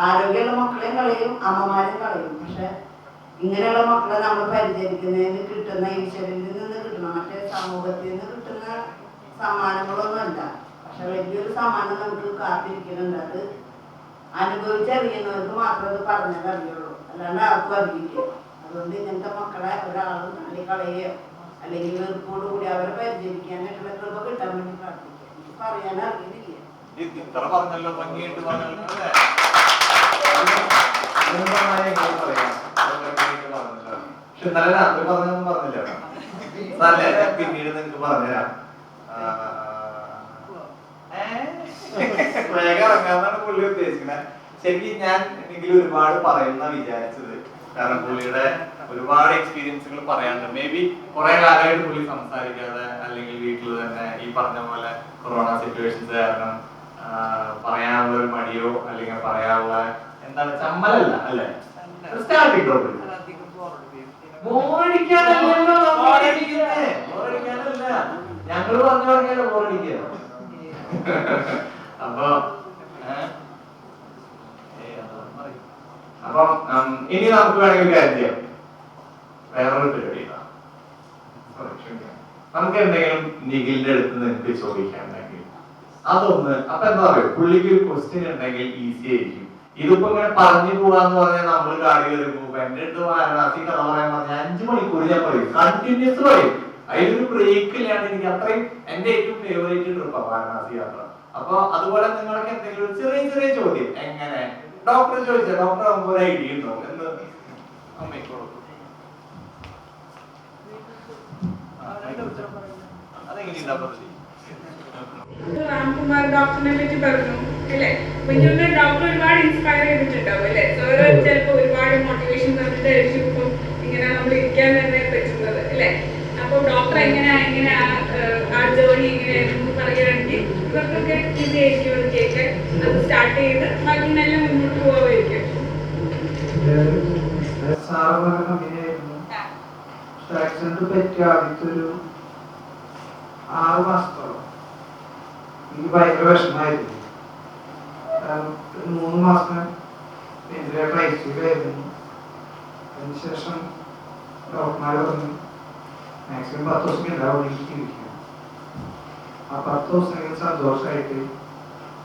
ആരോഗ്യമുള്ള മക്കളെയും കളയും, അമ്മമാരെയും കളയും. പക്ഷെ ഇങ്ങനെയുള്ള മക്കളെ നമ്മൾ പരിചരിക്കുന്നതിന് കിട്ടുന്ന ഈശ്വരനിൽ നിന്ന് കിട്ടണം, മറ്റേ സമൂഹത്തിൽ നിന്ന് കിട്ടുന്ന സമ്മാനങ്ങളൊന്നുമല്ല. പക്ഷെ വലിയൊരു സമ്മാനം നമുക്ക് കാത്തിരിക്കുന്നുണ്ട്. അത് അനുഭവിച്ചറിയുന്നവർക്ക് മാത്രമേ അത് പറഞ്ഞാൽ അറിയുള്ളൂ, അല്ലാണ്ട് ആർക്കും അറിയില്ല. അതുകൊണ്ട് ഇങ്ങനത്തെ മക്കളെ ഒരാളും തള്ളിക്കളയോ അല്ലെങ്കിൽ വെറുപ്പോടുകൂടി അവരെ പരിചരിക്കാനായിട്ടുള്ള കൃപ കിട്ടാൻ വേണ്ടി പ്രാർത്ഥിക്കുക. എനിക്ക് പറയാൻ അറിയില്ല. ഇത്ര പറഞ്ഞല്ലോ, ഭംഗിയായിട്ട് പറഞ്ഞല്ലോ. പക്ഷെ ഇന്നലെ രാത്രി പറഞ്ഞൊന്നും പറഞ്ഞില്ല. പിന്നീട് നിങ്ങൾക്ക് പറഞ്ഞുതരാം. വേഗം ഇറങ്ങാന്നാണ് പുള്ളി ഉദ്ദേശിക്കുന്നത്. ശരിക്കും ഞാൻ എനിക്ക് ഒരുപാട് പറയുന്ന വിചാരിച്ചത്, കാരണം പുള്ളിയുടെ ഒരുപാട് എക്സ്പീരിയൻസുകൾ പറയാനുണ്ട്. മേ ബി കുറെ കാലമായിട്ട് പുള്ളി സംസാരിക്കാതെ, അല്ലെങ്കിൽ വീട്ടിൽ തന്നെ ഈ പറഞ്ഞ പോലെ കൊറോണ സിറ്റുവേഷൻസ് കാരണം പറയാനുള്ള ഒരു മടിയോ അല്ലെങ്കിൽ പറയാനുള്ള എന്താണ് ചമ്മലല്ല അല്ലെ, സ്റ്റാർട്ടിങ് ബോറടിക്കാനല്ല, ഞങ്ങള് പറഞ്ഞു പറഞ്ഞാലോ ബോറടിക്കുക. അപ്പൊ അപ്പം ഇനി നമുക്ക് വേണമെങ്കിൽ കാര്യം ചെയ്യാം, വേറൊരു പരിപാടി. നമുക്ക് എന്തെങ്കിലും നിഖിലിന്റെ അടുത്ത് നിങ്ങൾക്ക് ചോദിക്കാനുണ്ടെങ്കിൽ അതൊന്ന്, അപ്പൊ എന്താ പറയുക, പുള്ളിക്ക് ഒരു ക്വസ്റ്റ്യൻ ഉണ്ടെങ്കിൽ ഈസി ആയിരിക്കും. ഇതിപ്പോ ഇങ്ങനെ പറഞ്ഞു പോവാന്ന് പറഞ്ഞാൽ നമ്മൾ കാടി കയറി പോകും. എന്റെ അടുത്ത് വാരണാസി കഥ പറയാൻ പറഞ്ഞാൽ 5 മണിക്കൂർ ഞാൻ പറയും, കണ്ടിന്യൂസ് പറയും. അതിലൊരു ബ്രേക്ക് ഇല്ലാണ്ട് എനിക്ക് അത്രയും എന്റെ ഏറ്റവും ഫേവറേറ്റ് ട്രിപ്പാണ് വാരണാസി യാത്ര. അപ്പൊ അതുപോലെ നിങ്ങൾക്ക് എന്തെങ്കിലും ചെറിയ ചെറിയ ചോദ്യം, എങ്ങനെ ഡോക്ടർ ചോദിച്ച ഡോക്ടർ ആകുമ്പോൾ ഒരു ഐഡിയ ഉണ്ടോ എന്ന് അമ്മയ്ക്കോളൂ. രാംകുമാർ ഡോക്ടറിനെ പറ്റി പറഞ്ഞു അല്ലേ? എനിക്ക് ഡോക്ടർ ഒരുപാട് ഇൻസ്പയർ ചെയ്തിട്ടുണ്ടാവും അല്ലേ? സാറ് ചിലപ്പോൾ ഒരുപാട് മോട്ടിവേഷൻ തന്നിട്ടായിരിക്കും ഇപ്പം ഇങ്ങനെ നമ്മൾ ഇരിക്കാൻ തന്നെ പറ്റുന്നത് അല്ലേ? അപ്പോൾ ഡോക്ടർ എങ്ങനെയാ ആ ജേർണി എങ്ങനെയായിരുന്നു പറയുകയാണെങ്കിൽ ഇവർക്കൊക്കെ ഈസി ആയിരിക്കും അത് കേൾക്കാൻ. അത് സ്റ്റാർട്ട് ചെയ്ത് ബാക്കി നല്ല മുന്നോട്ട് പോവായിരിക്കും. ആക്സിഡന്റ് പറ്റിയ ആദ്യത്തെ ഒരു 6 മാസത്തോളം എനിക്ക് ഭയങ്കര വിഷമായിരുന്നു. 3 മാസം വെന്റിലേറ്റർ ഐസിയുലായിരുന്നു. അതിനുശേഷം ഡോക്ടർമാർ പറഞ്ഞു മാക്സിമം 10 ദിവസം ഉണ്ടാവും ഇരിക്കണം. ആ 10 ദിവസമെങ്കിലും സന്തോഷമായിട്ട്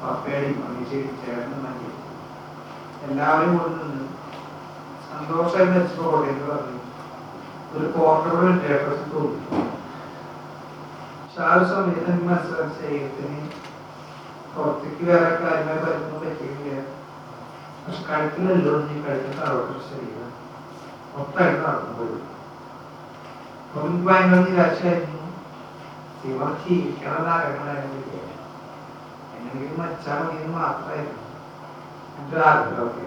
പപ്പയുടെയും അമ്മച്ചേരി ചേർന്ന് മതി എല്ലാവരും കൊണ്ടുനിന്ന് സന്തോഷമായി മരിച്ചു എന്ന് പറഞ്ഞു. ഒരു കോർണർ വെന്റിലേറ്റർ തോന്നി. പക്ഷെ ആ ഒരു സമയത്ത് എനിക്ക് മനസ്സിലാക്കി ശരീരത്തിന് പുറത്തേക്ക് വേറെ കാര്യമായി പറ്റുന്ന പറ്റിയില്ല. പക്ഷെ കഴുത്തിലല്ലോ നീ കഴുത്തിന് തറവട്ട ശരീരം മൊത്തമായിട്ട് നടന്നു പോയി. അപ്പൊ എനിക്ക് ഭയങ്കര നിരാശയായിരുന്നു. ഇവർ ജീവിക്കണം ആഗ്രഹങ്ങളായിരുന്നു. എങ്ങനെയെങ്കിലും മരിച്ചാൽ മതിയെന്ന് മാത്രമായിരുന്നു എൻ്റെ ഒരു ആഗ്രഹമൊക്കെ.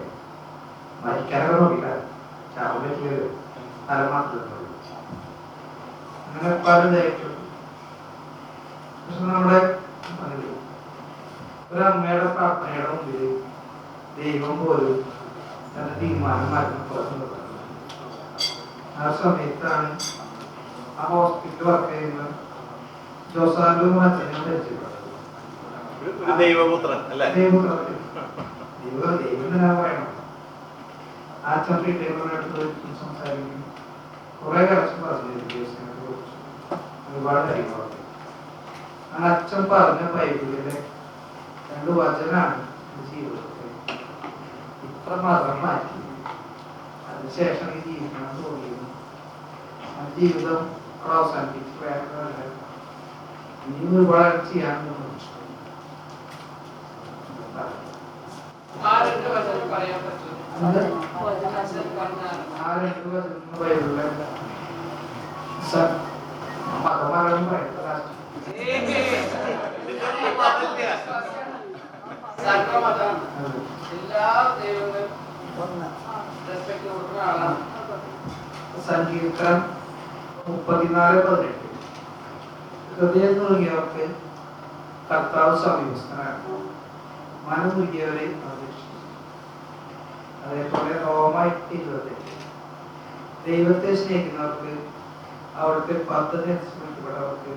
മരിക്കാനൊക്കെ നോക്കില്ല, ചാവാൻ പറ്റിയത് തല മാത്രമേ. അങ്ങനെ പല ഇതായിട്ടു. പക്ഷെ നമ്മുടെ ഒരമ്മയുടെ പ്രാർത്ഥനയുടെ മുമ്പിൽ ദൈവം പോലും തന്റെ തീരുമാനം മാറ്റുന്ന. ആ സമയത്താണ് ആ ഹോസ്പിറ്റലിൽ വർക്ക് ചെയ്യുന്ന ജോസാൻഡോ അച്ഛനെ പരിചയപ്പെട്ടത്. ദൈവപുത്രൻ അല്ലേ? ദൈവം തന്നെ പറയണം. ആ അച്ഛൻ ടേബിളിനടുത്ത് സംസാരിക്കും. കുറെ കാലം പറഞ്ഞു ഒരുപാട് കാര്യങ്ങളൊക്കെ. ആ അച്ഛൻ പറഞ്ഞ ബൈബിളിലെ 2 വചനാണ് ജീവിതത്തിൽ ഇത്ര മതം മാറ്റി. അതിനുശേഷം ഈ ജീവിക്കണം തോന്നിയിരുന്നു. ആ ജീവിതം അവസാനിപ്പിച്ച് വേറെ ഇനിയും ഒരുപാട് ചെയ്യാനുണ്ട്. ആ 2 വചനം പറയാൻ പറ്റും. ബൈബിളിലെ മതമാരും പറയുന്നത് എല്ലാ ദൈവങ്ങളും റെസ്പെക്ട് കൊടുക്കുന്ന ആളാണ്. സങ്കീർത്തനം 34:18 ഹൃദയം നൽകിയവർക്ക് കർത്താവ് സമീപസ്ഥനാണ്, മനം നൽകിയവരെ അപേക്ഷിച്ചു. അതേപോലെ റോമ 8:28 ദൈവത്തെ സ്നേഹിക്കുന്നവർക്ക് അവിടുത്തെ പദ്ധതി അനുസരിക്കപ്പെട്ടവർക്ക്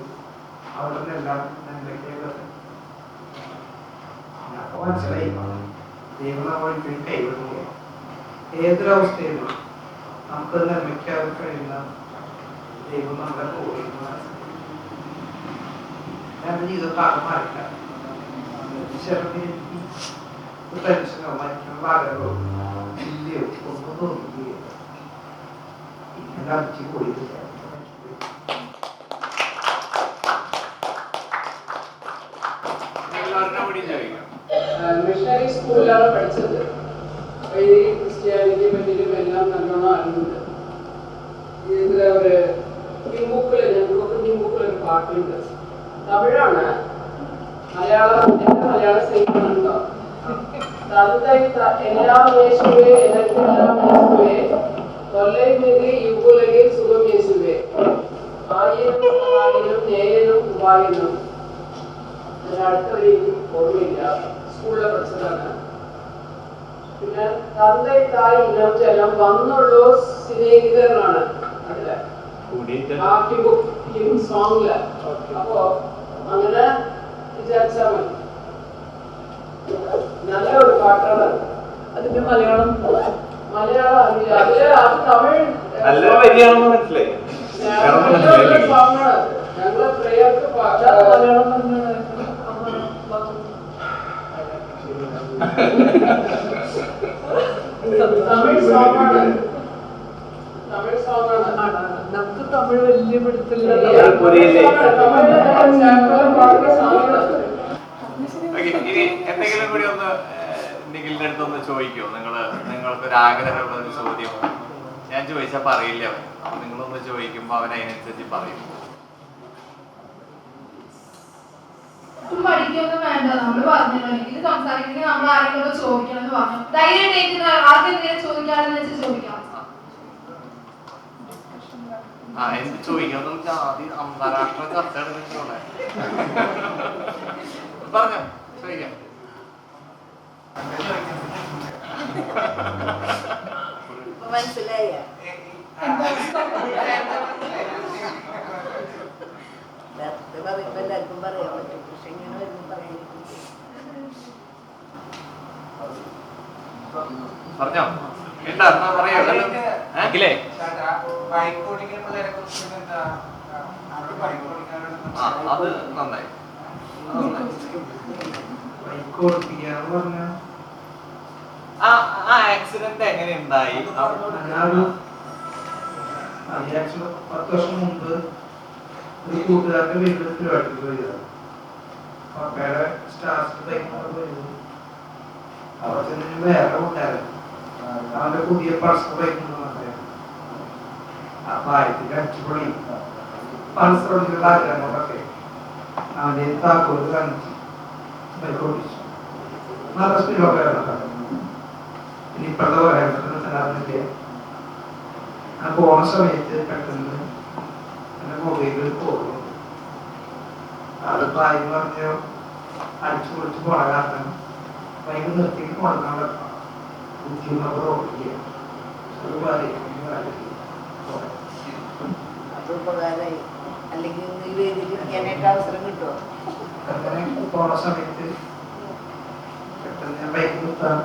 അവിടുന്ന് എല്ലാം നന്മയ്ക്കുള്ളത്. അപ്പൊ മനസ്സിലായി ദൈവം നമ്മളൊരിക്കലും കൈവിടുക. ഏതൊരവസ്ഥയിലും നമുക്ക് നന്മയ്ക്കാതെ കഴിയുന്ന ദൈവം നമ്മുടെ കൂടെ എൻ്റെ ജീവിതത്തിൽ മാറില്ല. ടെൻഷനോ മനുഷ്യനോ ആഗ്രഹമോ ഇല്ലയോ ഒന്നും തോന്നിക്കുകയില്ല. ഇങ്ങനെ അടിച്ചു പോയിട്ടില്ല. മിഷണറി സ്കൂളിലാണ് പഠിച്ചത്. അപ്പോൾ ഈ ക്രിസ്ത്യാനിറ്റിയെ പറ്റിയും എല്ലാം നല്ലോണം അറിവുണ്ട്. ഇതിൽ ഒരു ബുക്കിൽ ഞാൻ പാട്ടുണ്ട്. തമിഴാണ്. മലയാളം എൻ്റെ മലയാളം സേഫാണല്ലോ. എല്ലാം യേശുവേ എല്ലാം യേശുവേ തൊല്லை மிகு இவ்வுலகில் சுகம் இயேசுவே ആയിരം സഹായിനും നേയനും ഉപായനും. അടുത്ത വരിക്ക് ഓർമ്മയില്ല, സ്കൂളിൽ പഠിച്ചതാണ്. പിന്നെ തந்தை തായ് ഇനം ചെല്ലാം വന്നുള്ളൂ സ്നേഹിതനാണ് അതില് ആ ഹിം സോങ്ങില്. അപ്പോ അങ്ങനെ വിചാരിച്ചാൽ മതി. നല്ലൊരു പാട്ടാണ്. അതിന്റെ മലയാളം അറിയില്ല. അത് തമിഴ് നല്ലൊരു വരിയാണെന്ന് മനസ്സിലായി. സോങ്ങാണ്. ഞങ്ങള് പ്രേയർക്ക് മലയാളം പറഞ്ഞാണ്. തമിഴ് സോങ്ങാണ്. തമിഴ് സോങ്ങാണ്. നമുക്ക് തമിഴ് വലിയ പിടുത്തില്ല. ഇനി എന്തെങ്കിലും കൂടി ഒന്ന് നിഖിലിന്റെ അടുത്തൊന്ന് ചോദിക്കോ? നിങ്ങൾക്കൊരു ആഗ്രഹമുള്ള ഒരു ചോദ്യം ഞാൻ ചോദിച്ചാൽ പറയില്ല അവൻ. അപ്പൊ നിങ്ങളൊന്ന് ചോദിക്കുമ്പോ അവൻ അതിനനുസരിച്ച് പറയും. പഠിക്കൊന്നും വേണ്ട, നമ്മള് പറഞ്ഞല്ലോ. ഇത് സംസാരിക്കണമെങ്കിൽ നമ്മൾ ആരെങ്കിലും ചോദിക്കണം എന്ന് പറഞ്ഞു. ധൈര്യം ആദ്യം എന്തെങ്കിലും ചോദിക്കാണെന്ന് വെച്ചാൽ ചോദിക്കാം. എന്ത് ചോദിക്കാം? ആദ്യം അന്താരാഷ്ട്ര ചർച്ചയാണ് നിങ്ങളോടെ. പറഞ്ഞോ, ചോദിക്കാം. മനസ്സിലായ പറയുമ്പോ എല്ലാവർക്കും പറയാൻ പറ്റും. പക്ഷെ ഇങ്ങനെ വരുമ്പോൾ പറയാൻ പറഞ്ഞോ, എന്താ പറയോ? അഖിലേ, അത് നന്നായി. ആ ആക്സിഡന്റ് എങ്ങനെ ഉണ്ടായി? 10 വർഷം മുമ്പ് ഒരു കൂട്ടുകാരന്റെ വീട്ടിൽ പരിപാടിക്ക് പോയതാണ്. പപ്പയുടെ സ്റ്റാർസ് ബൈക്ക് അവിടെ ചെന്ന് വേറെ കൂട്ടുകാരൻ അവന്റെ പുതിയ പൾസർ ബൈക്ക് അപ്പൊ ആയിരത്തി അടിച്ചുപൊളി പൾസറുള്ള ആഗ്രഹങ്ങളൊക്കെ അവന്റെ താക്കോല് കാണിച്ചു ബൈക്ക് ഓടിച്ചു. നല്ല സ്പീഡൊക്കെ ഇനി ഇപ്പോഴത്തെ പറയാനില്ല. ആ പോണ സമയത്ത് പെട്ടെന്ന് എന്റെ മൊബൈലിൽ പോകുന്നു. അത് പ്രായം പറഞ്ഞ് അടിച്ചു പൊളിച്ച് പോണ കാരണം ഭയങ്കര നിർത്തിക്ക് കൊടുക്കാൻ പറ്റണം. ബുദ്ധിമുട്ട് ഓടിക്കുക ഉപകാരമായി. അല്ലെങ്കിൽ ഈ വേദിയിൽ ഇരിക്കാനായിട്ട് അവസരം കിട്ടുമോ? അങ്ങനെ പോണ സമയത്ത് പെട്ടെന്ന് ഞാൻ ബൈക്ക് നിർത്താൻ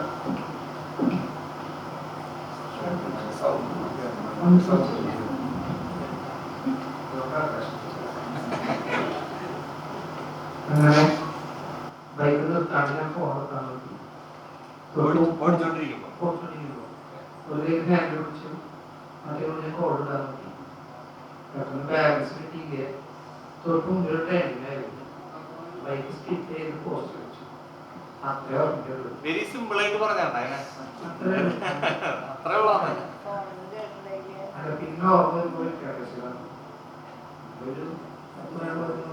അങ്ങനെ ബൈക്ക് നിർത്താണ്ട് ഞാൻ ഫോൺ എടുക്കാൻ നോക്കി. ഓടിച്ചോണ്ടിരിക്കുമ്പോ ഒരു ഹാൻഡ് പിടിച്ചു മറ്റേ ഞാൻ കോൾ ഇടാൻ നോക്കി. പെട്ടെന്ന് ബാലൻസ് കിട്ടിയില്ല. തൊട്ട് മുന്നിൽ ട്രെയിനിലായിരുന്നു. ബൈക്ക് സ്കിപ്പ് ചെയ്ത് പോസ്റ്റ് വെച്ചു. അത്രേ ഓർമ്മയുള്ളൂ. വെരി സിമ്പിൾ ആയിട്ട് പറഞ്ഞാണ് അത്രേ അത്രേ ഉള്ളതാണ്. അല്ല പിന്നെ ഓർമ്മ വരുമ്പോൾ ഒരു 10-15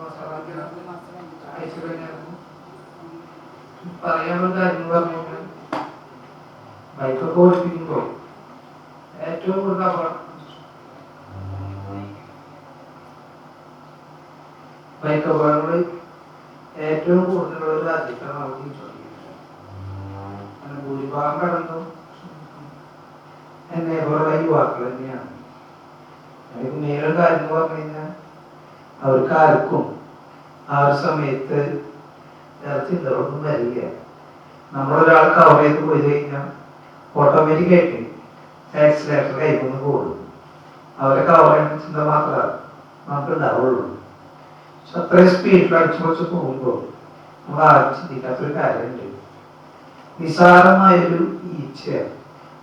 മാസം അയച്ചു കഴിഞ്ഞായിരുന്നു. പറയാനുള്ള കാര്യം പറഞ്ഞാൽ ബൈക്കൊക്കെ ഓടിപ്പിക്കുമ്പോൾ ഏറ്റവും കൂടുതൽ അപകടം ബൈക്ക് അപകടങ്ങൾ ഏറ്റവും കൂടുതലുള്ള ഒരു രാജ്യത്താണ് നമ്മൾ ജീവിച്ചുകൊണ്ടിരിക്കുന്നത്. അങ്ങനെ ഭൂരിഭാഗം കടന്നു എന്നെ പോലുള്ള യുവാക്കൾ തന്നെയാണ്. എനിക്ക് നേരെ കാര്യം പറഞ്ഞു കഴിഞ്ഞാൽ അവർക്ക് ആർക്കും ആ ഒരു സമയത്ത് ചിന്തകളൊന്നും വരില്ല. നമ്മളൊരാൾ കവർ ചെയ്ത് പോയി കഴിഞ്ഞാൽ ഓട്ടോമാറ്റിക് ആയിട്ട് ആക്സിലേറ്റർ കൈകൊന്ന് കൂടും. അവരെ കവർ ചെയ്യുന്ന ചിന്ത മാത്രമാണ് നമുക്ക് ഉണ്ടാവുള്ളൂ. പക്ഷെ അത്രയും സ്പീഡിൽ അടിച്ചു കുറച്ച് പോകുമ്പോൾ നമ്മൾ ആരും ചിന്തിക്കാത്തൊരു കാര്യമുണ്ട്. നിസാരമായൊരു ഈച്ച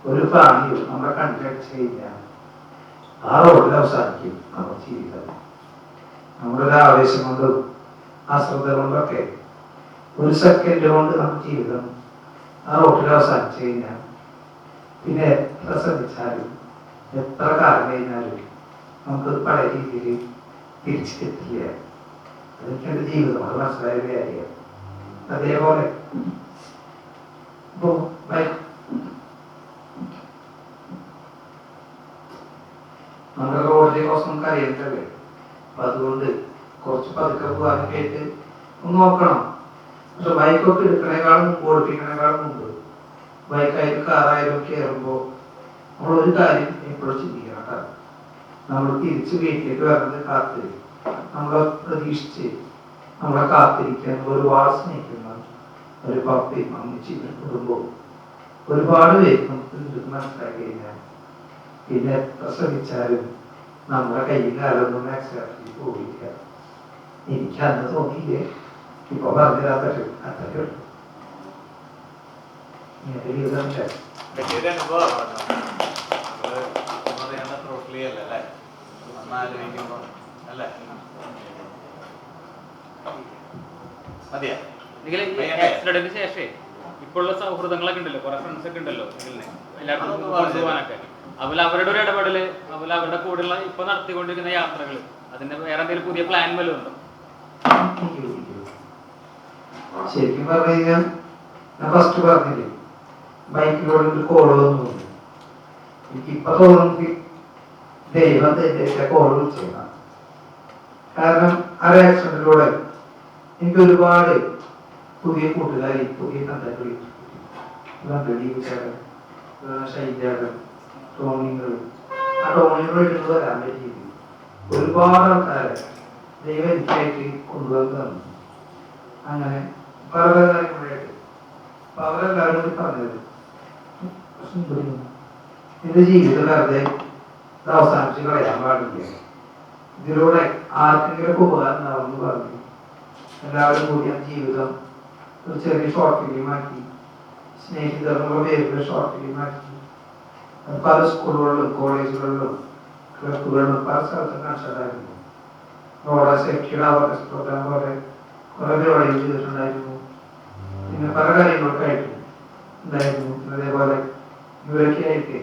ഒരു പ്രാണിയോ നമ്മുടെ കണ്ണിലടിച്ചു കഴിഞ്ഞാൽ ആ റോഡിൽ അവസാനിക്കും നമ്മുടെ ജീവിതം. നമ്മുടെ ഒരു ആവേശം കൊണ്ടും അശ്രദ്ധ കൊണ്ടൊക്കെ ഒരു സെക്കൻഡ് കൊണ്ട് നമ്മുടെ ജീവിതം ആ റോഡിൽ അവസാനിച്ചു കഴിഞ്ഞാൽ പിന്നെ എത്ര ശ്രദ്ധിച്ചാലും എത്ര കാലം കഴിഞ്ഞാലും നമുക്ക് പല രീതിയിൽ തിരിച്ചു കിട്ടില്ല. അതെനിക്ക് എൻ്റെ ജീവിതം അത് മനസ്സിലായ കാര്യം. അതേപോലെ ഇപ്പോൾ നമ്മുടെ റോഡിലെ കുറച്ച് നമുക്ക് അറിയുന്നതല്ലേ, അപ്പം അതുകൊണ്ട് കുറച്ച് പതുക്കെ പോകാനൊക്കെ ആയിട്ട് ഒന്ന് നോക്കണം. പക്ഷെ ബൈക്കൊക്കെ എടുക്കണേക്കാളും മുമ്പ് ഓടിപ്പിക്കണേക്കാളും മുമ്പ് ബൈക്കായാലും കാറായാലും കയറുമ്പോൾ നമ്മളൊരു കാര്യം എപ്പോഴും ചിന്തിക്കണം കേട്ടോ. നമ്മൾ തിരിച്ച് വീട്ടിലേക്ക് വരുന്നത് കാത്തിരി നമ്മളെ പ്രതീക്ഷിച്ച് നമ്മളെ കാത്തിരിക്കാൻ ഒരുപാട് സ്നേഹിക്കുന്ന ഒരു പപ്പയും അമ്മച്ചിയും കുടുംബവും ഒരുപാട് പേര് നമുക്ക് മനസ്സിലാക്കി കഴിഞ്ഞാൽ പിന്നെ എത്ര ശ്രമിച്ചാലും നമ്മുടെ കയ്യിൽ കാലൊന്നും ആക്സിഡന്റ് പോയില്ല. എനിക്ക് അന്ന് തോന്നിയില്ലേ, ഇപ്പൊ പറഞ്ഞില്ലാത്തൊരു അത്രയ്ക്ക് വലിയൊരു അനുഭവമാണ് ടോട്ടലി അല്ലേ അല്ലേ ആലോചിക്കുമ്പോ അല്ലേ മതിയാ. ആക്സിഡന്റിന് ശേഷേ ഇപ്പോഴുള്ള സൗഹൃദങ്ങളൊക്കെ ഉണ്ടല്ലോ, കുറെ ഫ്രണ്ട്സ് ഒക്കെ ഉണ്ടല്ലോ എല്ലാവർക്കും കൊണ്ടുപോകാനൊക്കെ. അതുപോലെ അവരുടെ ഒരു ഇടപെടല്, അതുപോലെ അവരുടെ കൂടെയുള്ള ഇപ്പൊ നടത്തിക്കൊണ്ടിരിക്കുന്ന യാത്രകൾ, അതിന്റെ വേറെ എന്തെങ്കിലും പുതിയ പ്ലാൻ വല്ലതും ഉണ്ടോ? ശരിക്കും പറഞ്ഞു കഴിഞ്ഞാൽ ഞാൻ ഫസ്റ്റ് പറഞ്ഞില്ലേ ബൈക്കിലൂടെ കോള് വന്നു. എനിക്കിപ്പൊ തോന്നുന്നു ദൈവം തന്നെ കോള് വിളിച്ചേക്കാം. കാരണം ആ ആക്സിഡന്റിലൂടെ എനിക്ക് ഒരുപാട് പുതിയ കൂട്ടുകാരി, പുതിയ കണ്ടക്ടർ, ഷൈജാടൻ, ടോണികൾ, ആ ടോണികളായിട്ട് വരാൻ പറ്റിയത് ഒരുപാട് ആൾക്കാരെ ദൈവം എനിക്കായിട്ട് കൊണ്ടുവന്ന് തന്നു. അങ്ങനെ പല പല കാര്യങ്ങളായിട്ട് അപ്പൊ അവരെല്ലാവരും കൂടി പറഞ്ഞത് എന്റെ ജീവിതം വെറുതെ അവസാനിച്ച് കളയാൻ പാടില്ല, ഇതിലൂടെ ആർക്കെങ്കിലും ഉപകാരം ഉണ്ടാവുമെന്ന് പറഞ്ഞു. എല്ലാവരും കൂടി ആ ജീവിതം ഒരു ചെറിയ ഷോർട്ട് ഫിലിമാക്കി, സ്നേഹിതരുടെ പേരിൽ ഷോർട്ട് ഫിലിമാക്കി പല സ്കൂളുകളിലും കോളേജുകളിലും ക്ലബുകളിലും പല സ്ഥലത്തും കാണിച്ചിട്ടുണ്ടായിരുന്നു. റോഡ് സേഫ്റ്റിയുടെ അവയർനെസ് പ്രോഗ്രാം പോലെ കുറെ പരിപാടികൾ ചെയ്തിട്ടുണ്ടായിരുന്നു. പിന്നെ പല കാര്യങ്ങളൊക്കെ ആയിട്ട് ഉണ്ടായിരുന്നു. അതേപോലെ ഇവരൊക്കെ ആയിട്ട്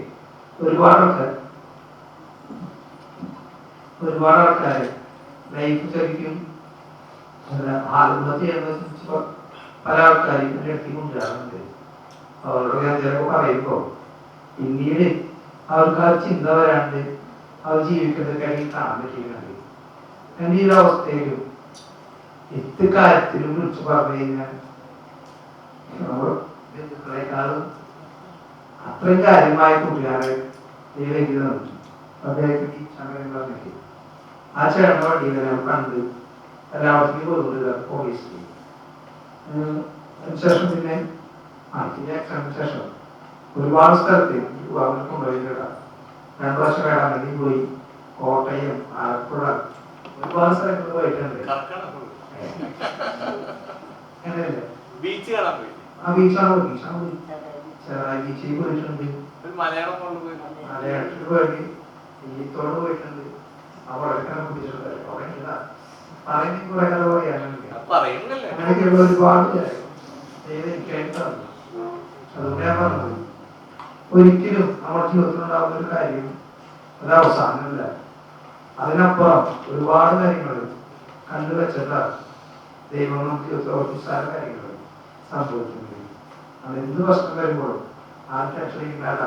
ഒരുപാട് ആൾക്കാര് ലൈഫ് ശരിക്കും ആത്മഹത്യ ചെയ്യുന്ന പല ആൾക്കാരും എൻ്റെ അടുത്ത് കൊണ്ടുവരാറുണ്ട്. അവരോട് ഞാൻ ചിലപ്പോൾ പറയുമ്പോൾ പിന്നീട് അവർക്ക് ആ ചിന്ത വരാണ്ട് അവർ ജീവിക്കുന്നതൊക്കെ കാണാൻ പറ്റിയിട്ടുണ്ട്. എൻ്റെ ഈ അവസ്ഥയിലും എന്ത് കാര്യത്തിലും വിളിച്ചു പറഞ്ഞു കഴിഞ്ഞാൽ നമ്മൾ ബന്ധുക്കളെക്കാളും അത്രയും കാര്യമായ കൂട്ടുകാരെ ദൈവം തന്നു. അദ്ദേഹത്തിന് അങ്ങനെ പറഞ്ഞിട്ട് ആ ചേട്ടൻ വണ്ടിയിൽ ഞാൻ കണ്ട് എല്ലാവർക്കും പോകുന്നില്ല പോലീസിൽ. അതിനുശേഷം പിന്നെ ആക്സിഡന്റിന് ശേഷം ഒരുപാട് സ്ഥലത്ത് അവർ കൊണ്ടുപോയില്ല. 2 വർഷം വേണമെങ്കിൽ പോയി, കോട്ടയം, ആലപ്പുഴ ഒരുപാട് സ്ഥലങ്ങളിൽ പോയിട്ടുണ്ട്. അങ്ങനെയല്ലേ ബീച്ച് കാണാൻ പോയി. ആ ബീച്ചാണ് ചെറായി ബീച്ചിൽ പോയിട്ടുണ്ട്, മലയാളത്തിൽ പോയിട്ട് ഈത്തോട് പോയിട്ടുണ്ട്, അവിടെയൊക്കെ പിടിച്ചിട്ടുണ്ട്. അവിടെ ഇല്ല പറയുന്ന കുറെ കഥ പറയാനുണ്ട്. അങ്ങനെയൊക്കെയുള്ള ഒരുപാട് ദൈവം എനിക്കായിട്ടാണ്. അതുകൊണ്ട് ഞാൻ പറഞ്ഞത് ഒരിക്കലും നമ്മുടെ ജീവിതത്തിലുണ്ടാവുന്ന ഒരു കാര്യം അത് അവസാനമില്ല. അതിനപ്പുറം ഒരുപാട് കാര്യങ്ങൾ കണ്ടുവച്ചിട്ടാണ് ദൈവം നമുക്ക് ജീവിതത്തിൽ കാര്യങ്ങൾ സംഭവിക്കുന്നത്. അതെന്ത് പ്രശ്നം വരുമ്പോഴും ആർക്കാക്ഷണിക്കാത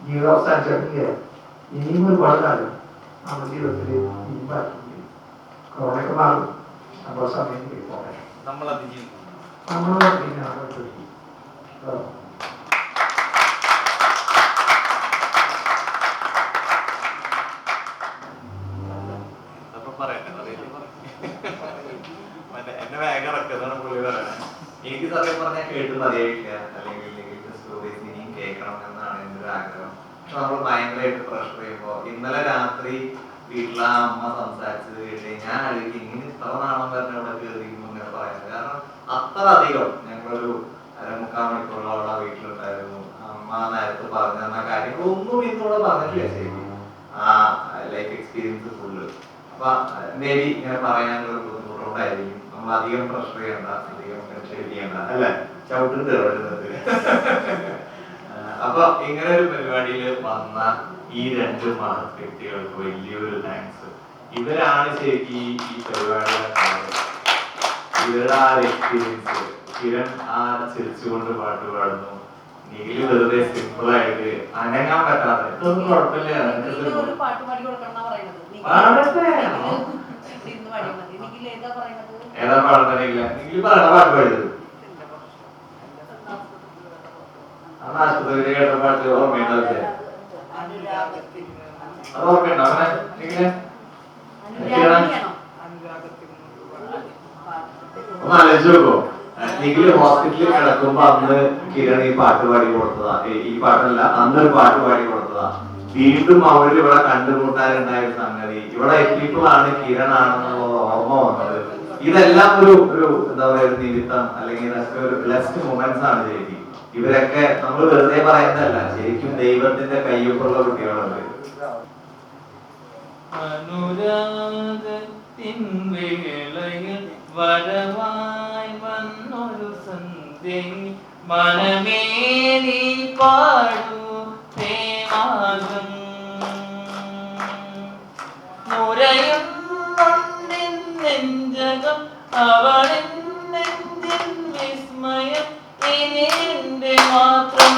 ജീവിതം അവസാനിച്ചിട്ടില്ല. ഇനിയും ഒരുപാട് കാലം നമ്മുടെ ജീവിതത്തിൽ ഇനിയും ബാക്കിയുണ്ട്. കൊറോണയൊക്കെ മാറും, നമ്മുടെ സമയം പോകണം, നമ്മൾ എന്നെ വേഗം ഇറക്കുന്നതാണ് പുള്ളി പറയണത്. എനിക്ക് സത്യം പറഞ്ഞാൽ കേട്ട് മതിയായിട്ടില്ല, അല്ലെങ്കിൽ സ്റ്റോറീസ് ഇനിയും കേൾക്കണം എന്നാണ് എൻ്റെ ഒരു ആഗ്രഹം. പക്ഷെ നമ്മൾ ഭയങ്കരമായിട്ട് പ്രഷർ ചെയ്യുമ്പോൾ ഇന്നലെ രാത്രി വീട്ടിലെ അമ്മ സംസാരിച്ചത് കേട്ട് ഞാൻ ആലോചിക്കും ഇങ്ങനെ ഇത്ര നാളം പറഞ്ഞ അവിടെ കയറിയിരുന്നു ഇങ്ങനെ പറയുന്നത്. കാരണം അത്ര അധികം ഞങ്ങളൊരു 3/4 മണിക്കൂറോളം അവിടെ വീട്ടിലുണ്ടായിരുന്നു. അമ്മ നേരത്തെ പറഞ്ഞു തന്ന കാര്യങ്ങളൊന്നും ഇന്നോടെ പറഞ്ഞിട്ടില്ല ശരിക്കും. ആ ലൈഫ് എക്സ്പീരിയൻസ് ഫുള്ള്. അപ്പൊ മേ ബി ഇങ്ങനെ പറയാനുള്ള ബുദ്ധിമുട്ടുണ്ടായിരിക്കും. നമ്മൾ അധികം പ്രഷർ ചെയ്യണ്ട, അധികം ടെൻഷൻ ചെയ്യണ്ട, അല്ലെ? ചവിട്ടും തേടുന്നത്. അപ്പൊ ഇങ്ങനെ ഒരു പരിപാടിയിൽ വന്ന ഈ 2 മഹത് വ്യക്തികൾക്ക് വലിയൊരു താങ്ക്സ്. ഇവരാണ് ശരിക്കും ഈ പരിപാടിയുടെ ഇവരുടെ ആ എക്സ്പീരിയൻസ്. കിരൺ ആ ചിരിച്ചുകൊണ്ട് പാട്ട് പാടുന്നു, നിഖില് വെറുതെ സിമ്പിൾ ആയിട്ട് അനങ്ങാൻ പറ്റാതെ ഇതൊന്നും കുഴപ്പമില്ല. ഏതാ പാടുന്നില്ല നിഖില് പറയണ പാട്ട് പാടിയത് അന്ന് ആശുപത്രി കേട്ട പാട്ട് ഓർമ്മയുണ്ടാവില്ലേ? അത് ഓർമ്മയുണ്ടോ അങ്ങനെ നിഖില്? ഒന്ന് ആലോചിച്ച് നോക്കോ, നിഖില് ഹോസ്പിറ്റലിൽ കിടക്കുമ്പോ അന്ന് കിരൺ ഈ പാട്ട് പാടി കൊടുത്തതാ. ഈ പാട്ടല്ല, അന്നൊരു പാട്ട് പാടി കൊടുത്തതാ. വീണ്ടും അവര് ഇവിടെ കണ്ടുമുട്ടാനുണ്ടായ ഒരു സംഗതി ഇവിടെ എത്തിയപ്പോഴാണ് കിരൺ ആണെന്നുള്ള ഓർമ്മ വന്നത്. ഇതെല്ലാം ഒരു എന്താ പറയാ ഒരു നിമിത്തം, അല്ലെങ്കിൽ ഇതൊക്കെ ഒരു ബ്ലെസ്ഡ് മൊമെന്റ്സ് ആണ് ശരിക്കും. ഇവരൊക്കെ നമ്മൾ വെറുതെ പറയുന്നതല്ല, ശരിക്കും ദൈവത്തിന്റെ കയ്യൊപ്പുള്ള കുട്ടികളുണ്ട്. അനുരാഗത്തിൻ വേളയിൽ വരവായി വന്നൊരു സന്ധ്യയിൽ മനമേ നീ പാടൂ പ്രേമാകം മുരയും കൊണ്ടിൻ നെഞ്ചകം അവളിൻ നെഞ്ചിൻ വിസ്മയം ഇനി എന്റെ മാത്രം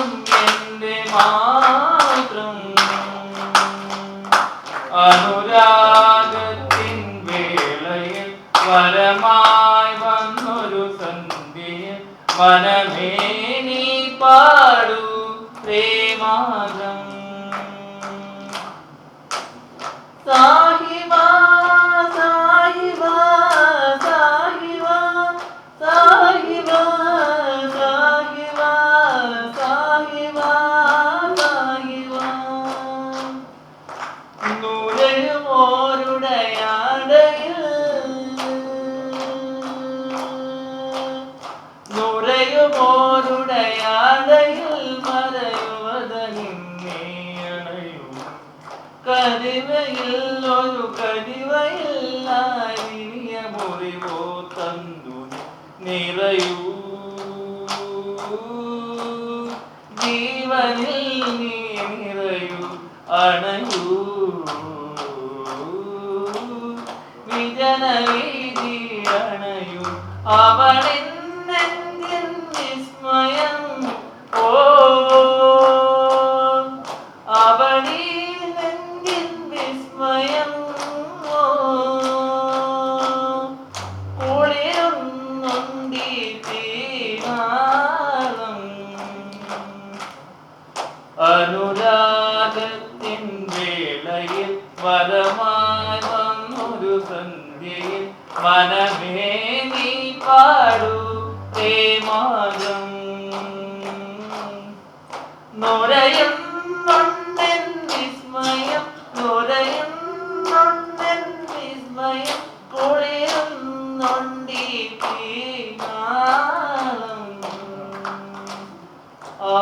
അനുരാഗത്തിൻ വേളയിൽ വരമായി വന്നൊരു സന്ധ്യയിൽ മനമേ നീ പാടൂ പ്രേമാകം സാഹിബ സാഹിബ സാഹിബ സാഹിബ സാഹിബ സാഹിബ സാഹിബ നുരയുമോരുടയാടയിൽ നുരയുമോരുടയാടയിൽ മറയുവതനിന്നേണയും കരിവയിൽ ഒരു കരിവയില്ലാരിയ മുറിവോ തന്നു നിറയൂ ജീവനിൽ നീ നിറയൂ അണയൂ വിജനവീതി അണയൂ അവളിൻ നെഞ്ചിൻ വിസ്മയം ഓ അവളീ നെഞ്ചിൻ വിസ്മയം ഓ കുളിരുന്നുണ്ടീ തീനാളം അനുരാഗത്തിൻ വേളയിൽ വരമായി വന്നൊരു സന്ധ്യയിൽ മനമേ നീ പാടൂ പ്രേമാകം നുരയും നൊണ്ടൻ വിസ്മയം നുരയും നൊണ്ടൻ വിസ്മയം കുളിരും നൊണ്ടീ തീനാളം ആ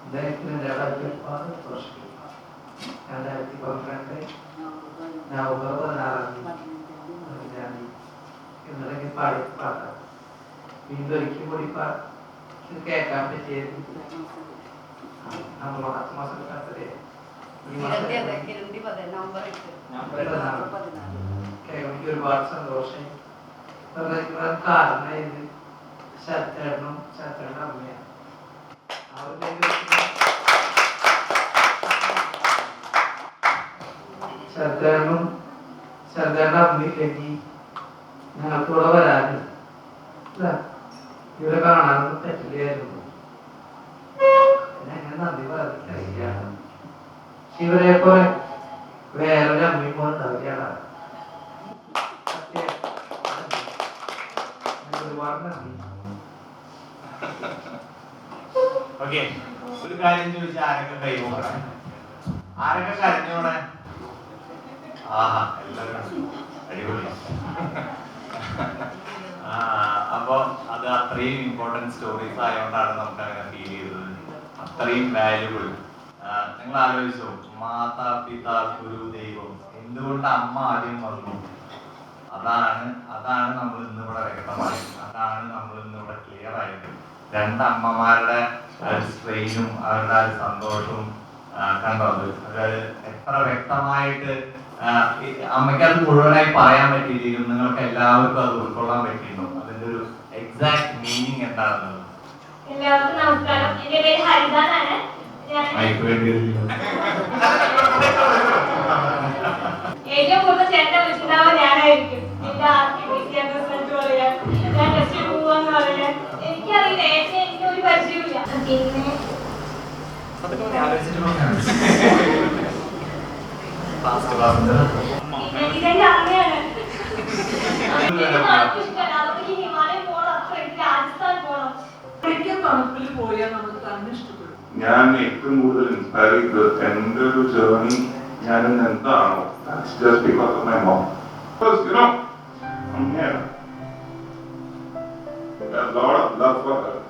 അദ്ദേഹത്തിന്റെ ഒരുപാട് വർഷം 2012 നവംബർ 16 ഞാൻ ഇന്നലെ പാടി പാട്ടാണ് വീണ്ടും ഒരിക്കൽ കൂടി ഇത് കേൾക്കാൻ പറ്റിയത് മാസത്തെ ഈ മാസം എനിക്ക് ഒരുപാട് സന്തോഷം കാരണം ഇത് ശരത്തേടനും ശരത്തേടൻ്റെ അമ്മയാണ് ശരത്തേടനും ശരത്തേടൻ്റെ അമ്മയില്ലെങ്കിൽ ഞങ്ങൾക്ക് ഇവിടെ വരാനില്ല ഇവരെ കാണാനൊന്നും പറ്റില്ലായിരുന്നു. എങ്ങനെ നന്ദി പറയുകയാണ്. ഇവരെ പോലെ വേറൊരു അമ്മയും ഉണ്ടാവുകയാണ്. ഒരുപാട് നന്ദി. ഓക്കെ, ഒരു കാര്യം ചോദിച്ചാൽ ആരൊക്കെ കൈപോകണം? ആരൊക്കെ കരഞ്ഞോടെ? ആഹാ, എല്ലാവരും അടിപൊളി. അപ്പൊ അത് അത്രയും ഇമ്പോർട്ടൻറ്റ് സ്റ്റോറീസ് ആയതുകൊണ്ടാണ് നമുക്ക് അങ്ങനെ ഫീൽ ചെയ്തത്. അത്രയും വാല്യുബിൾ. നിങ്ങൾ ആലോചിച്ചോ, മാതാ പിതാ ഗുരു ദൈവം എന്തുകൊണ്ട് അമ്മ ആദ്യം വന്നു, അതാണ് നമ്മൾ ഇന്നിവിടെ വ്യക്തമായത്, അതാണ് നമ്മൾ ഇന്നിവിടെ ക്ലിയർ ആയത്. രണ്ടമ്മമാരുടെ സ്ട്രെയിനും അവരുടെ ആ ഒരു സന്തോഷവും കണ്ടോ? അത് എത്ര വ്യക്തമായിട്ട് അമ്മയ്ക്ക് അത് മുഴുവനായി പറയാൻ പറ്റിയിരിക്കും. നിങ്ങൾക്ക് എല്ലാവർക്കും അത് ഉൾക്കൊള്ളാൻ പറ്റിയിരുന്നു. അതിന്റെ ഒരു എക്സാക്ട് മീനിങ് എന്താണെന്നുള്ളത്. എല്ലാവർക്കും നമസ്കാരം. എന്റെ പേര് ഹരിതാനാണ്. ഏറ്റവും കൂടുതൽ ചേട്ടൻ വിളിച്ചിട്ടുണ്ടാവുക ഞാനായിരിക്കും. എന്റെ റിസൾട്ട് പറയാൻ, ഞാൻ ടെസ്റ്റ് പോവാന്ന് പറയാൻ. എനിക്കറിയില്ല, എനിക്ക് ഒരു പരിചയമില്ല. ഇതെന്റെ അമ്മയാണ്. ഇഷ്ടമല്ല, അതൊക്കെ ഹിമാലയം പോകണം, അത്ര രാജസ്ഥാൻ പോകണം. തണുപ്പിൽ പോയാൽ നമുക്ക് തന്നെ ഇഷ്ടപ്പെടും. ഞാൻ ഏറ്റവും കൂടുതൽ ഇൻസ്പയർ ചെയ്തത് എൻ്റെ ഒരു ജേർണി ഞാൻ എന്താണോ, just because of my mom. അമ്മയാണ്. A lot of love for her.